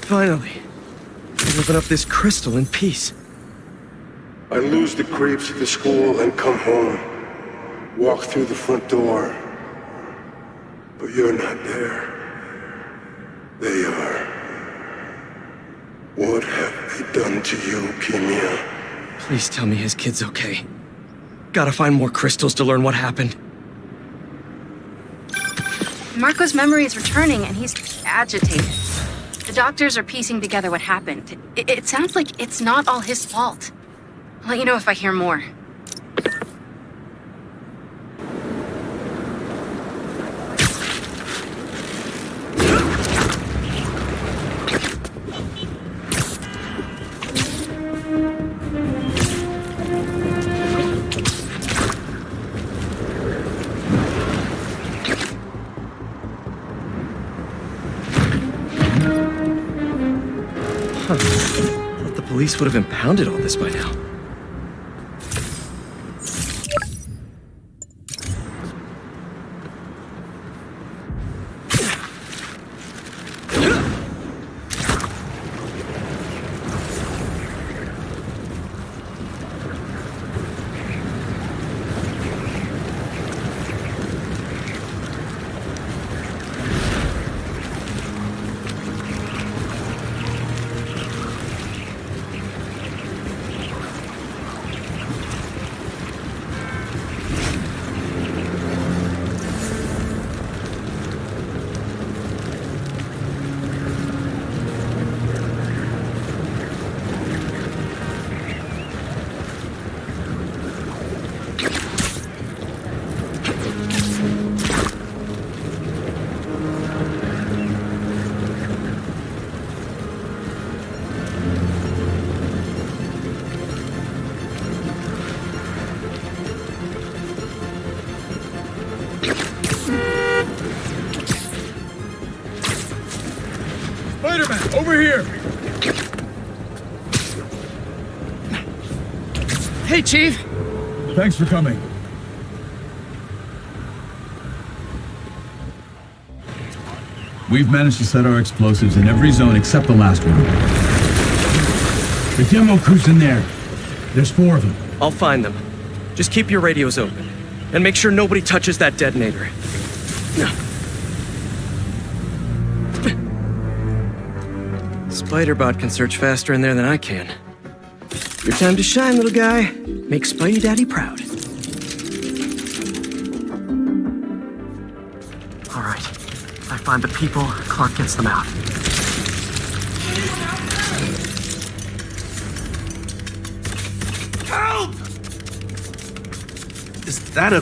Finally. I'm open up this crystal in peace. I lose the creeps at the school and come home. Walk through the front door. But you're not there. They are. What have they done to you, Kimia? Please tell me his kid's okay. Gotta find more crystals to learn what happened. Marco's memory is returning and he's agitated. The doctors are piecing together what happened. It sounds like it's not all his fault. I'll let you know if I hear more. Thought the police would have impounded all this by now. Spider-Man, over here! Hey, Chief! Thanks for coming. We've managed to set our explosives in every zone except the last one. The demo crew's in there. There's 4 of them. I'll find them. Just keep your radios open. And make sure nobody touches that detonator. Spider-Bot can search faster in there than I can. Your time to shine, little guy. Make Spidey Daddy proud. All right. I find the people, Clark gets them out. Help! Is that a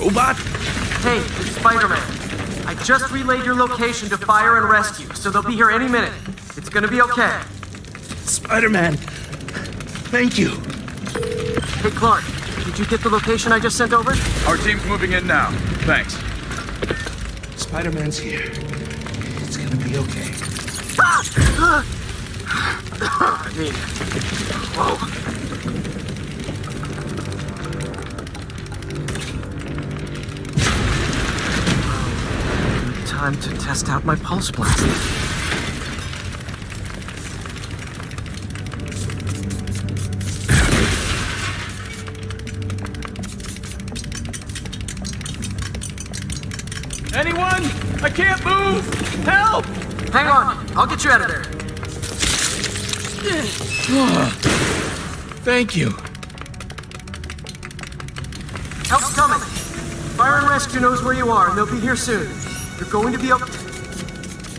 robot? Hey, Spider-Man. I just relayed your location to fire and rescue, so they'll be here any minute. It's gonna be okay. Spider-Man, thank you. Hey, Clark, did you get the location I just sent over? Our team's moving in now. Thanks. Spider-Man's here. It's gonna be okay. I mean, whoa. Time to test out my pulse blast. Anyone? I can't move! Help! Hang on, I'll get you out of there. Thank you. Help's coming. Fire and rescue knows where you are, and they'll be here soon. You're going to be okay.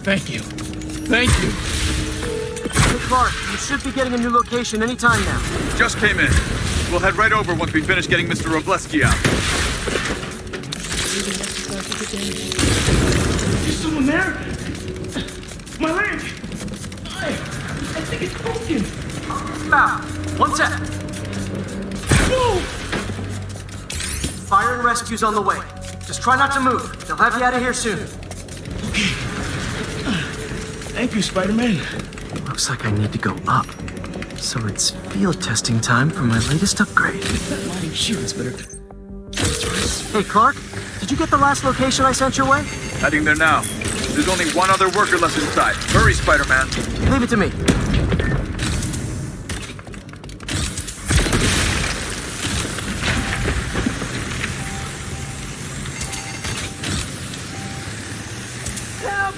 Thank you. Thank you. Hey, Clark, you should be getting a new location any time now. Just came in. We'll head right over once we finish getting Mr. Robleski out. Is someone there? My leg! I think it's broken. Now, 1 sec. No! Fire and rescue's on the way. Just try not to move. They'll have you out of here soon. Okay. Thank you, Spider-Man. Looks like I need to go up. So it's field testing time for my latest upgrade. That lighting shields better. Hey, Clark, did you get the last location I sent your way? Heading there now. There's only one other worker left inside. Hurry, Spider-Man. Leave it to me. Help!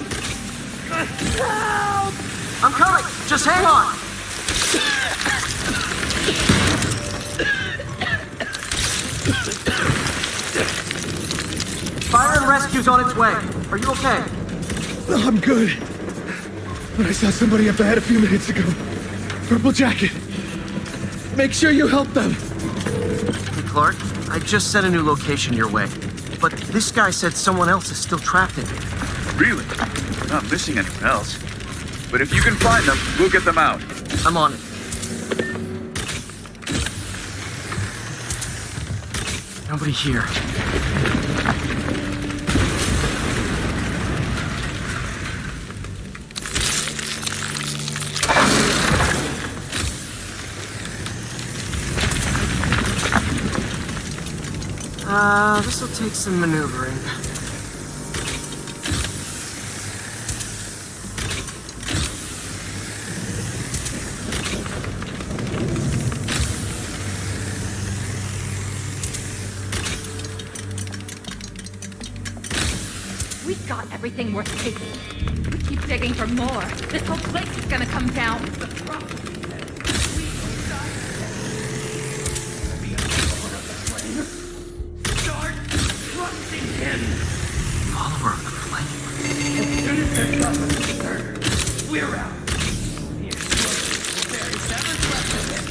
I'm coming! Just hang on! Fire and rescue's on its way. Are you okay? I'm good. But I saw somebody up ahead a few minutes ago. Purple jacket. Make sure you help them. Hey, Clark, I just sent a new location your way. But this guy said someone else is still trapped in it. Really? We're not missing anyone else. But if you can find them, we'll get them out. I'm on it. Nobody here. This'll take some maneuvering. We've got everything worth taking. We keep digging for more. This whole place is gonna come down. Start trusting him. Follower of the flame. As soon as their trouble is concerned, we're out. Here's what will bury seven left of it.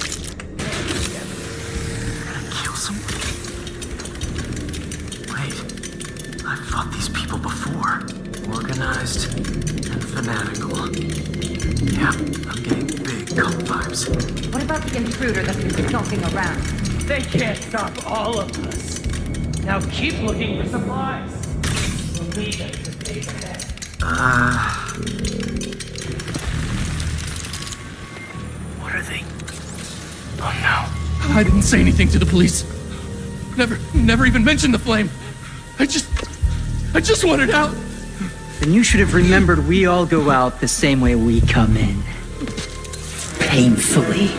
Gonna kill someone? Wait, I've fought these people before. Organized and fanatical. Yeah, I'm getting big cult vibes. What about the intruder that's been skulking around? They can't stop all of us. Now keep looking for supplies. We'll need them for days ahead. What are they? Oh no. I didn't say anything to the police. Never even mentioned the flame. I just wanted out. Then you should have remembered we all go out the same way we come in. Painfully.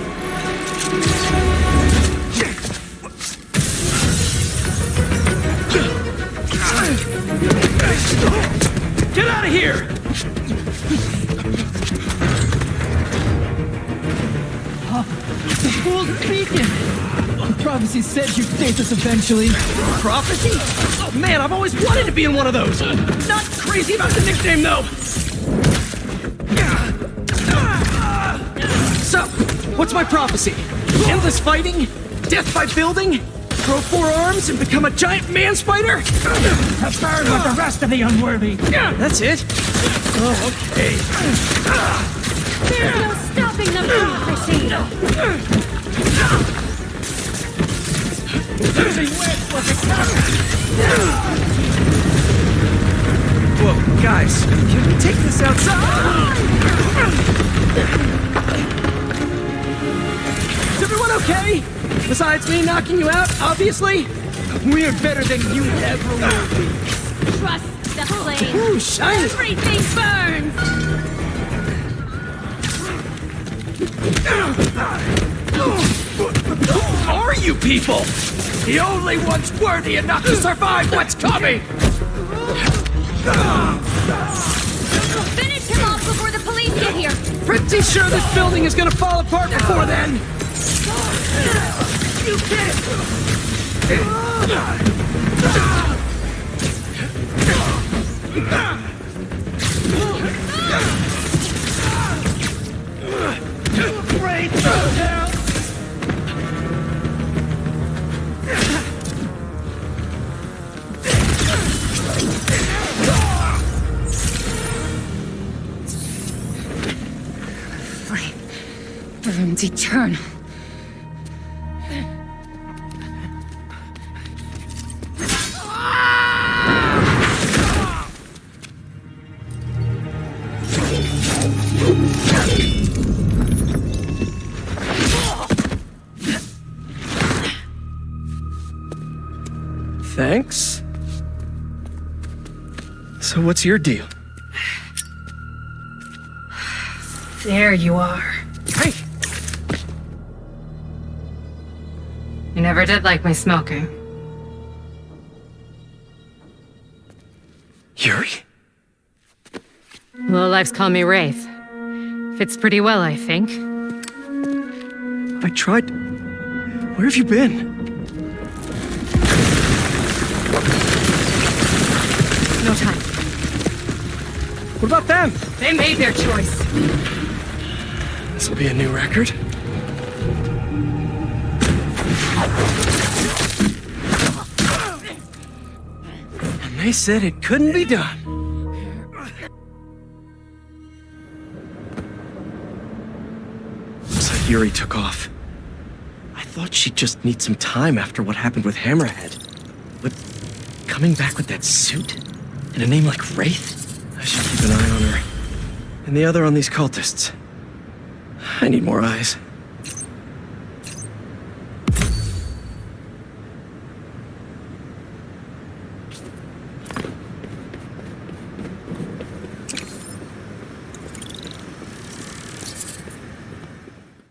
Get out of here! The fool's beacon! The prophecy said you'd face us eventually. Prophecy? Oh man, I've always wanted to be in one of those. Not crazy about the nickname though. So, what's my prophecy? Endless fighting? Death by building? Grow 4 arms and become a giant man spider? To burn with the rest of the unworthy. That's it? Oh, okay. There's no stopping the prophecy! Whoa, guys, can we take this outside? Is everyone okay? Besides me knocking you out, obviously? We're better than you ever will be. Trust the flame! Ooh, shiny! Everything burns! Who are you people? The only ones worthy enough to survive what's coming! Finish him off before the police get here! Pretty sure this building is gonna fall apart before then! You can't! Great! Flame burns eternal. Thanks. So what's your deal? There you are. Hey! You never did like my smoking. Yuri? Lowlifes call me Wraith. Fits pretty well, I think. I tried... Where have you been? No time. What about them? They made their choice. This will be a new record. And they said it couldn't be done. Looks like Yuri took off. I thought she'd just need some time after what happened with Hammerhead. But coming back with that suit? And a name like Wraith? I should keep an eye on her. And the other on these cultists. I need more eyes.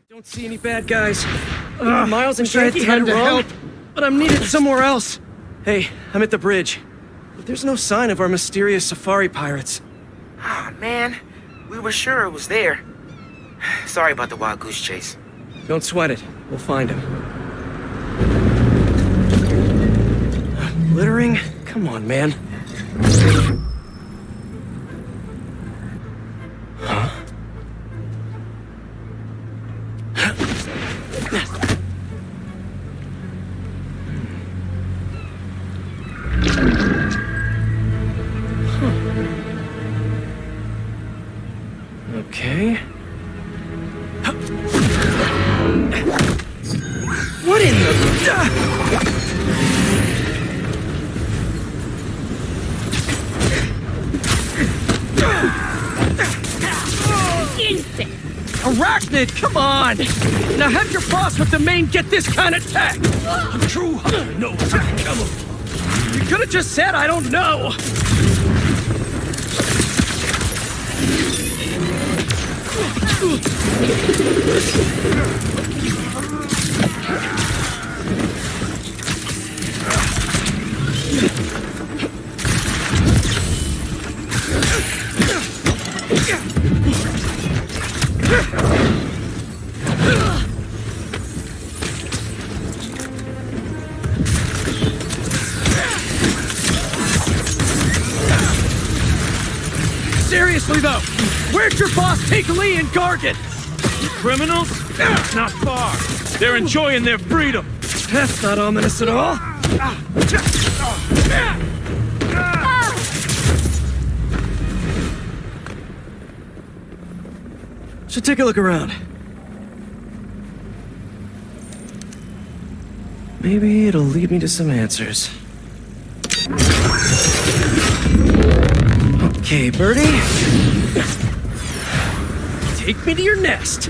Don't see any bad guys. Miles and wish I had Shanky time had to roam, help. but I'm needed somewhere else. Hey, I'm at the bridge. But there's no sign of our mysterious safari pirates. Ah, man. We were sure it was there. Sorry about the wild goose chase. Don't sweat it. We'll find him. Littering? Come on, man. Huh? Okay. What in the... Insect! Arachnid, come on! Now have your boss with the main get this kind of tech! A true hunter knows how to kill him. You could have just said, I don't know! Seriously though, where'd your boss take Lee and Gargan? Criminals? Not far. They're enjoying their freedom. That's not ominous at all. Should take a look around. Maybe it'll lead me to some answers. Okay, Birdie. Take me to your nest.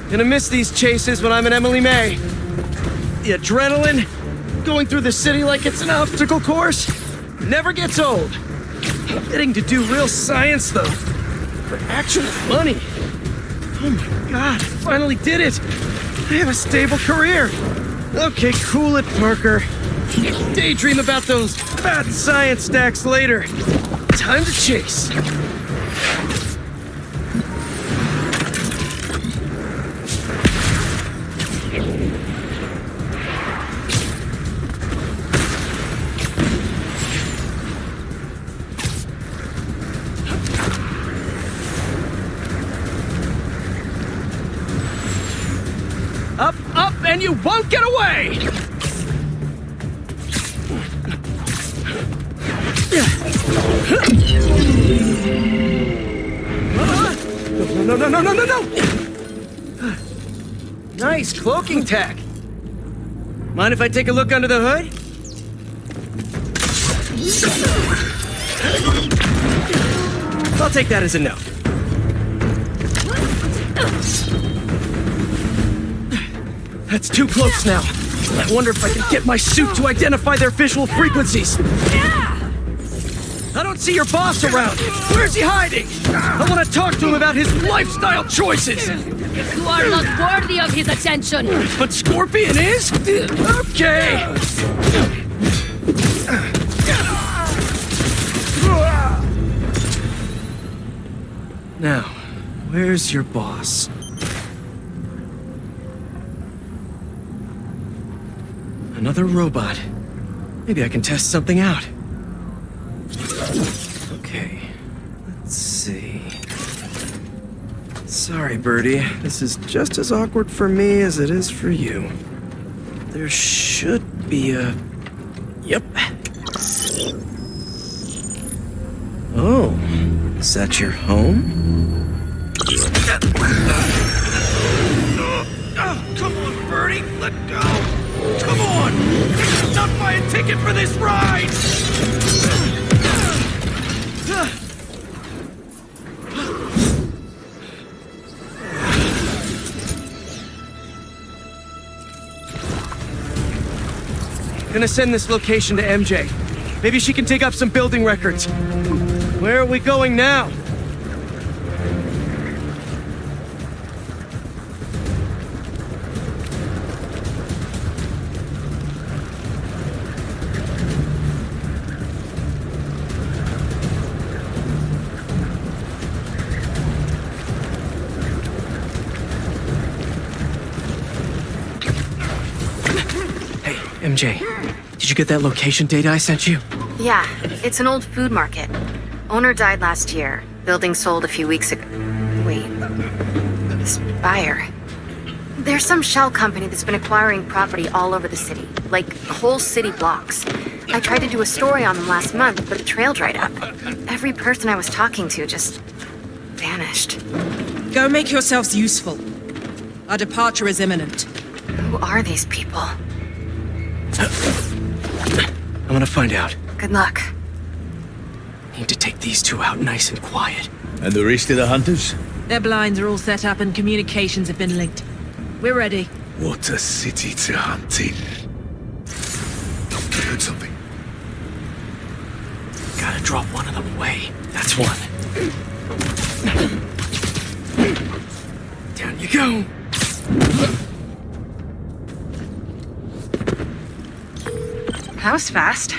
Gonna miss these chases when I'm in Emily May. The adrenaline, going through the city like it's an obstacle course, never gets old. Getting to do real science, though, for actual money. Oh my god, I finally did it. I have a stable career. Okay, cool it, Parker. Daydream about those bad science stacks later. Time to chase. Up, up, and you won't get away! No, no, no, no, no, no! Nice cloaking tech. Mind if I take a look under the hood? I'll take that as a no. That's too close now. I wonder if I can get my suit to identify their visual frequencies. I don't see your boss around. Where's he hiding? I want to talk to him about his lifestyle choices. You are not worthy of his attention. But Scorpion is? Okay. Now, where's your boss? Another robot. Maybe I can test something out. Okay, let's see. Sorry, Birdie. This is just as awkward for me as it is for you. There should be a... Yep. Oh, is that your home? Oh, come on, Birdie, let go! Come on! Not buy a ticket for this ride! Gonna send this location to MJ. Maybe she can dig up some building records. Where are we going now? MJ, did you get that location data I sent you? Yeah, it's an old food market. Owner died last year. Building sold a few weeks ago. Wait. Spire. There's some shell company that's been acquiring property all over the city. Like, whole city blocks. I tried to do a story on them last month, but the trail dried up. Every person I was talking to just... vanished. Go make yourselves useful. Our departure is imminent. Who are these people? I'm gonna find out. Good luck. Need to take these two out nice and quiet. And the rest of the hunters? Their blinds are all set up and communications have been linked. We're ready. What a city to hunt in. I heard something. Gotta drop one of them away. That's one. Down you go. That was fast.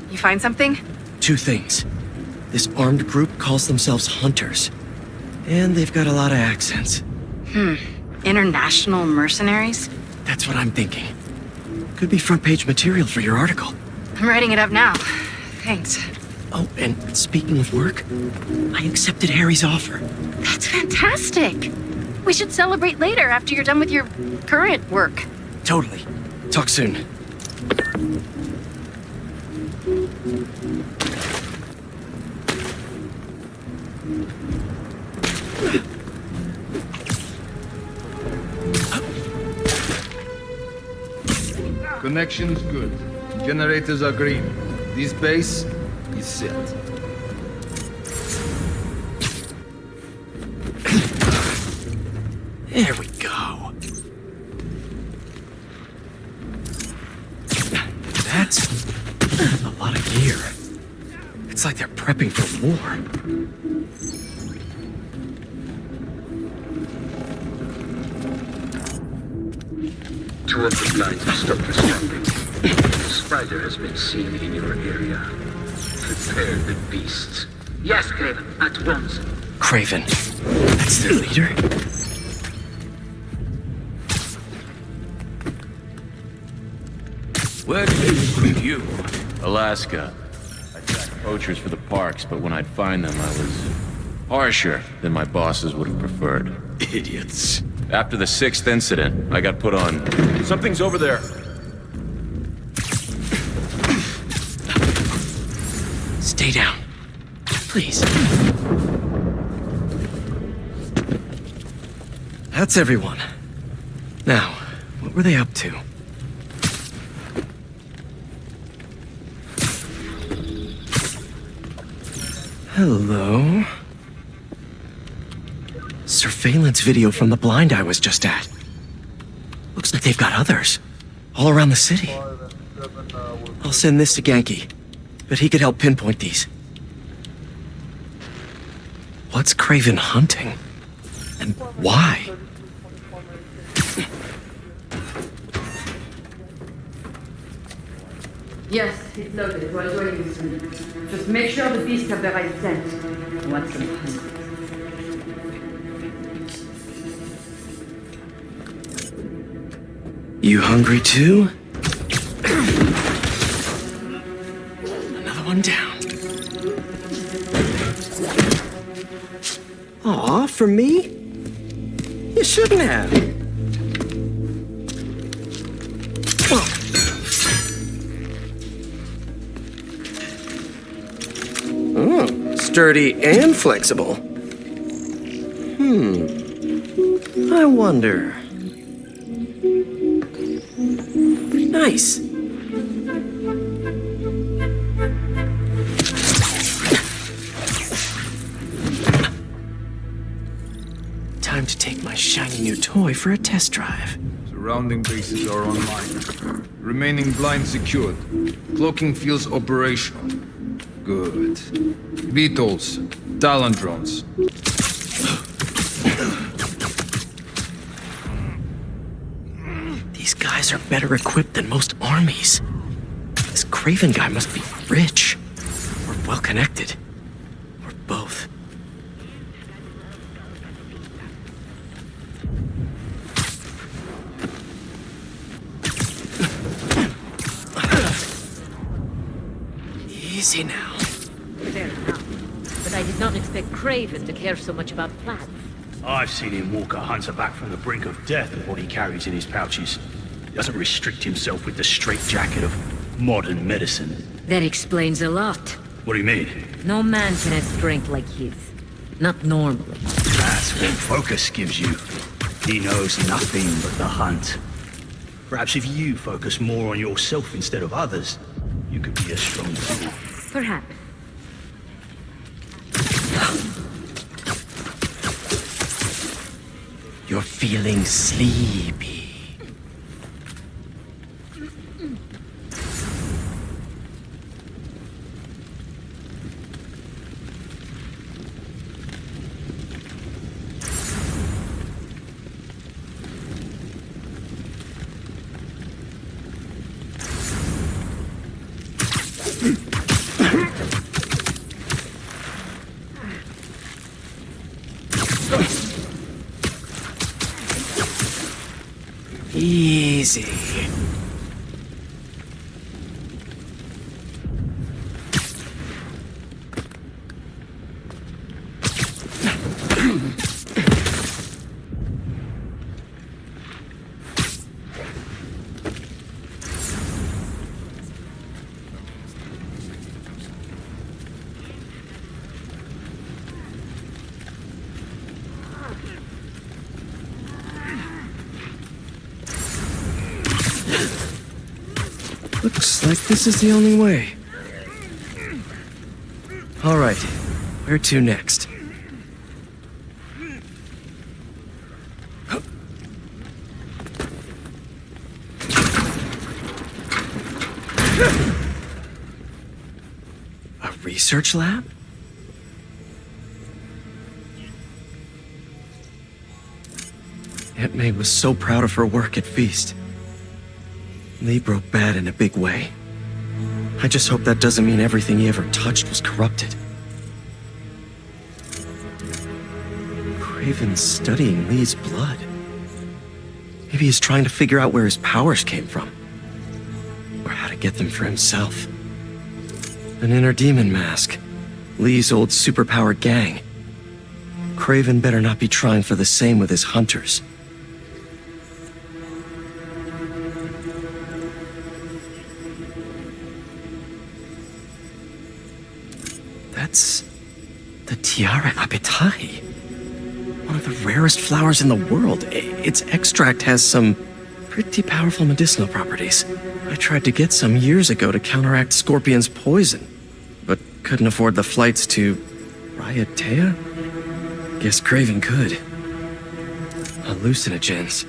You find something? Two things. This armed group calls themselves Hunters. And they've got a lot of accents. International mercenaries? That's what I'm thinking. Could be front page material for your article. I'm writing it up now. Thanks. Oh, and speaking of work, I accepted Harry's offer. That's fantastic. We should celebrate later after you're done with your current work. Totally. Talk soon. Connection's good. Generators are green. This base is set. There we go. That's a lot of gear. It's like they're prepping for war. Two of the blinds have stopped responding. The spider has been seen in your area. Prepare the beasts. Yes, Craven, at once. Craven. That's the leader? Where did they bring you? Alaska. I tracked poachers for the parks, but when I'd find them, I was harsher than my bosses would have preferred. Idiots. After the 6th incident, I got put on. Something's over there. Stay down. Please. That's everyone. Now, what were they up to? Hello? Surveillance video from the blind I was just at. Looks like they've got others. All around the city. I'll send this to Genki, but he could help pinpoint these. What's Craven hunting? And why? Yes, it's loaded. We're joining you soon. Just make sure the beasts have the right scent. I want some hunt. You hungry too? Another one down. Aw, for me? You shouldn't have. Oh, sturdy and flexible. I wonder. Nice. Time to take my shiny new toy for a test drive. Surrounding bases are online. Remaining blind secured. Cloaking fields operational. Good. Beetles. Talon drones. These guys are better equipped than most armies. This Craven guy must be rich. Or well-connected. Or both. Easy now. Fair enough. But I did not expect Craven to care so much about plants. I've seen him walk a hunter back from the brink of death with what he carries in his pouches. He doesn't restrict himself with the straitjacket of modern medicine. That explains a lot. What do you mean? No man can have strength like his. Not normally. That's what focus gives you. He knows nothing but the hunt. Perhaps if you focus more on yourself instead of others, you could be a strong tool. Perhaps. You're feeling sleepy. Easy. Looks like this is the only way. All right, where to next? A research lab? Aunt May was so proud of her work at Feast. Lee broke bad in a big way. I just hope that doesn't mean everything he ever touched was corrupted. Craven's studying Lee's blood. Maybe he's trying to figure out where his powers came from. Or how to get them for himself. An inner demon mask. Lee's old superpowered gang. Craven better not be trying for the same with his hunters. That's the Tiara Apetahi. One of the rarest flowers in the world. Its extract has some pretty powerful medicinal properties. I tried to get some years ago to counteract Scorpion's poison, but couldn't afford the flights to Raiatea? Guess Craven could. Hallucinogens.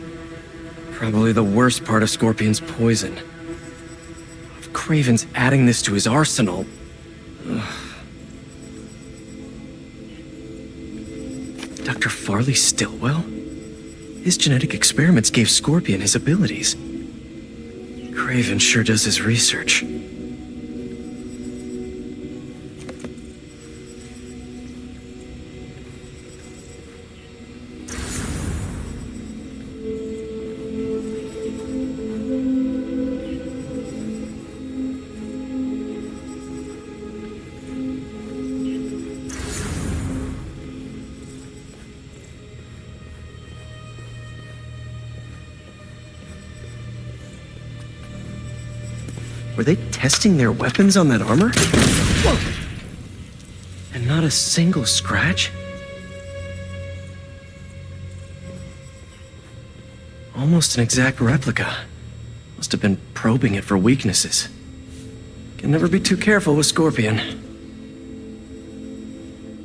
Probably the worst part of Scorpion's poison. If Craven's adding this to his arsenal... Ugh. Dr. Farley Stillwell? His genetic experiments gave Scorpion his abilities. Craven sure does his research. Were they testing their weapons on that armor? Whoa. And not a single scratch? Almost an exact replica. Must have been probing it for weaknesses. Can never be too careful with Scorpion.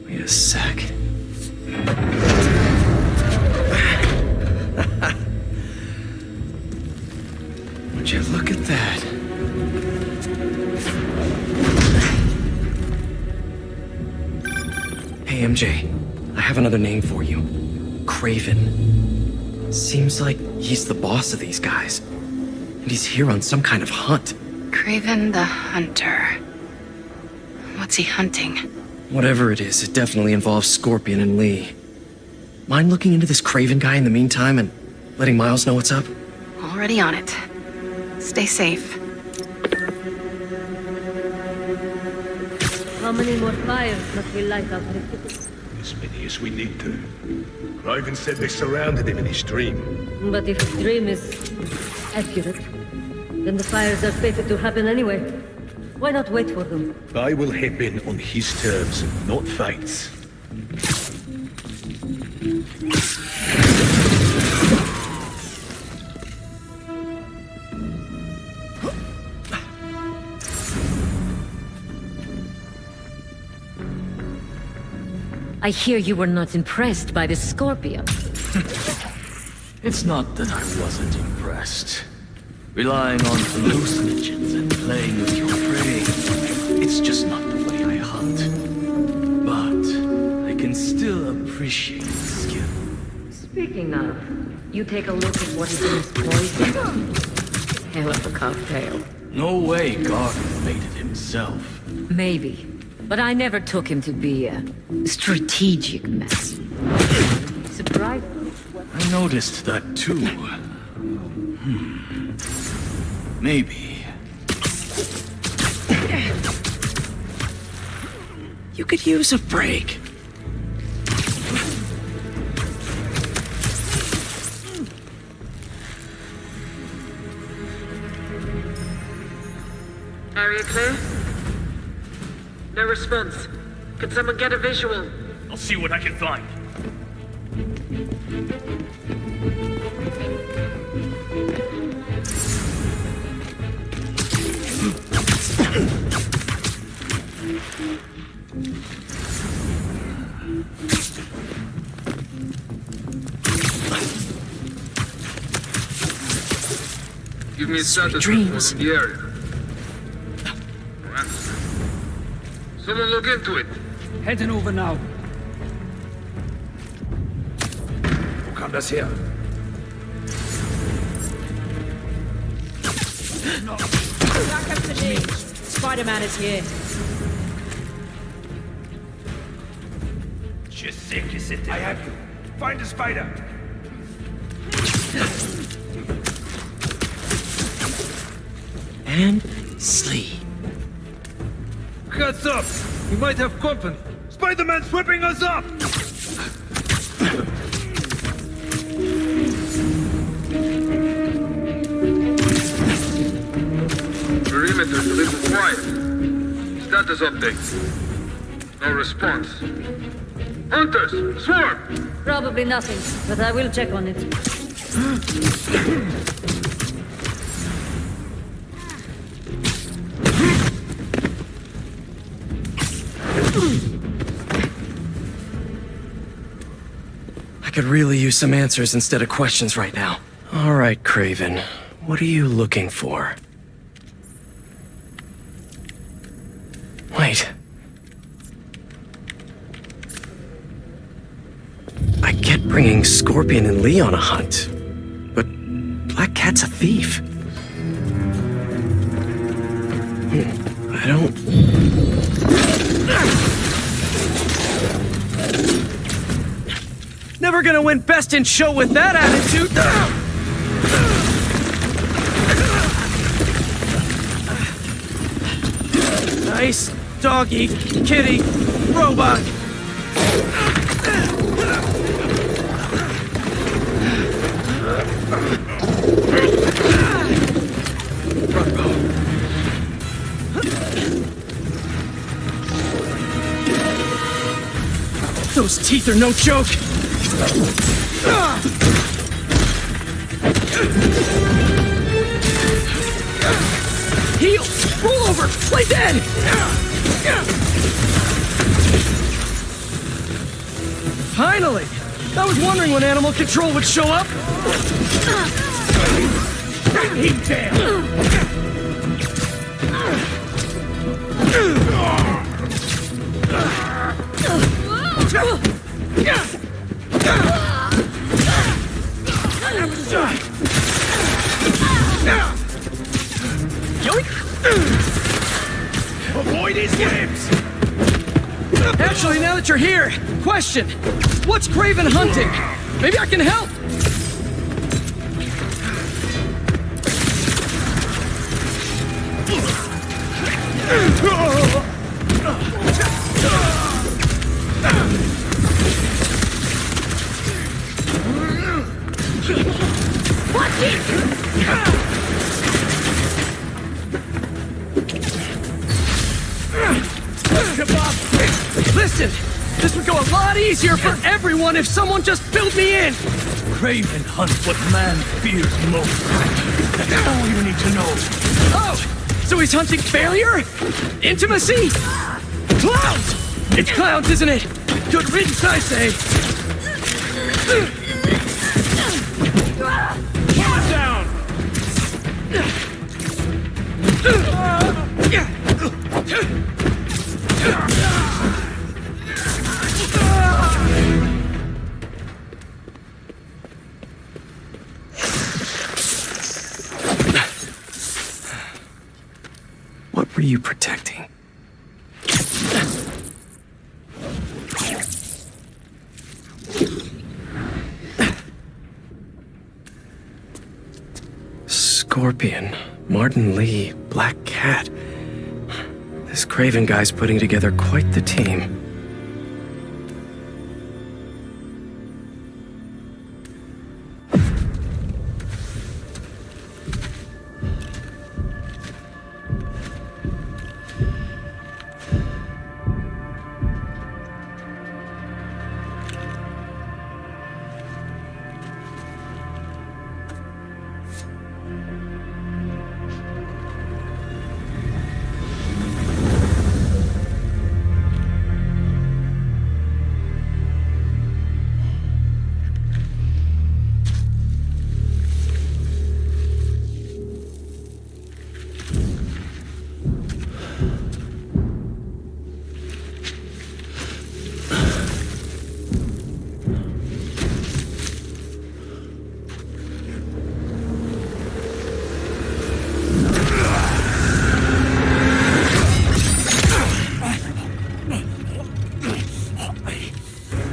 Wait a sec. Would you look at that? Hey, MJ. I have another name for you. Craven. Seems like he's the boss of these guys. And he's here on some kind of hunt. Craven the Hunter. What's he hunting? Whatever it is, it definitely involves Scorpion and Lee. Mind looking into this Craven guy in the meantime and letting Miles know what's up? Already on it. Stay safe. How many more fires must we light out here? As many as we need to. Craven said they surrounded him in his dream. But if his dream is accurate, then the fires are fated to happen anyway. Why not wait for them? I will hip in on his terms, not fate's. I hear you were not impressed by the Scorpion. It's not that I wasn't impressed. Relying on hallucinogens and playing with your prey, it's just not the way I hunt. But I can still appreciate the skill. Speaking of, you take a look at what is in this poison. Hell of a cocktail. No way Gardner made it himself. Maybe. But I never took him to be a strategic mess. Surprised? I noticed that too. Maybe. You could use a break. Area clear? No response. Can someone get a visual? I'll see what I can find. Give me a status report on the area. Someone look into it. Heading over now. Wo kam das her? Back up to me. Spider-Man is here. Je sais que c'était. I have you. Find a spider. And sleep. Heads up! We might have company. Spider-Man's whipping us up! Perimeter's a little quiet. Status update. No response. Hunters! Swarm! Probably nothing, but I will check on it. I could really use some answers instead of questions right now. All right, Craven. What are you looking for? Wait. I bringing Scorpion and Lee on a hunt. But Black Cat's a thief. I don't... Never gonna win Best in Show with that attitude! Nice doggy, kitty, robot! Those teeth are no joke! Heel! Roll over! Play dead! Finally! I was wondering when Animal Control would show up! Bring him down! Avoid his webs! Actually, now that you're here, question. What's Craven hunting? Maybe I can help! Listen, this would go a lot easier for everyone if someone just filled me in! Craven hunts what man fears most. That's all you need to know. Oh! So he's hunting failure? Intimacy? Clowns! It's clowns, isn't it? Good riddance, I say! One down! What were you protecting? Scorpion, Martin Lee, Black Cat. This Craven guy's putting together quite the team.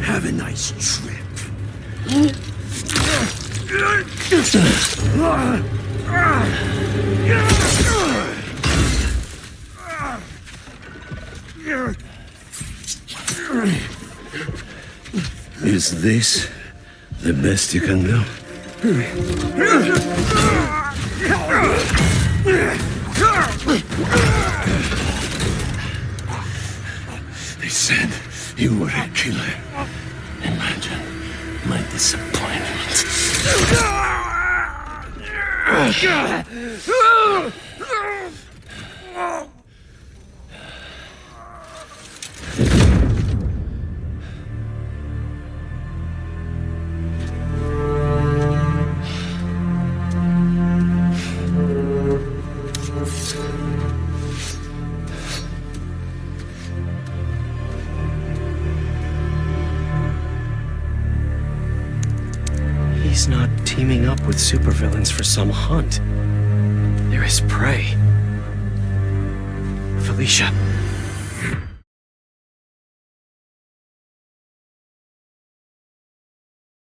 Have a nice trip. Is this the best you can do? They said you were a killer. Imagine my disappointment. He's not teaming up with supervillains for some hunt. There is prey. Felicia.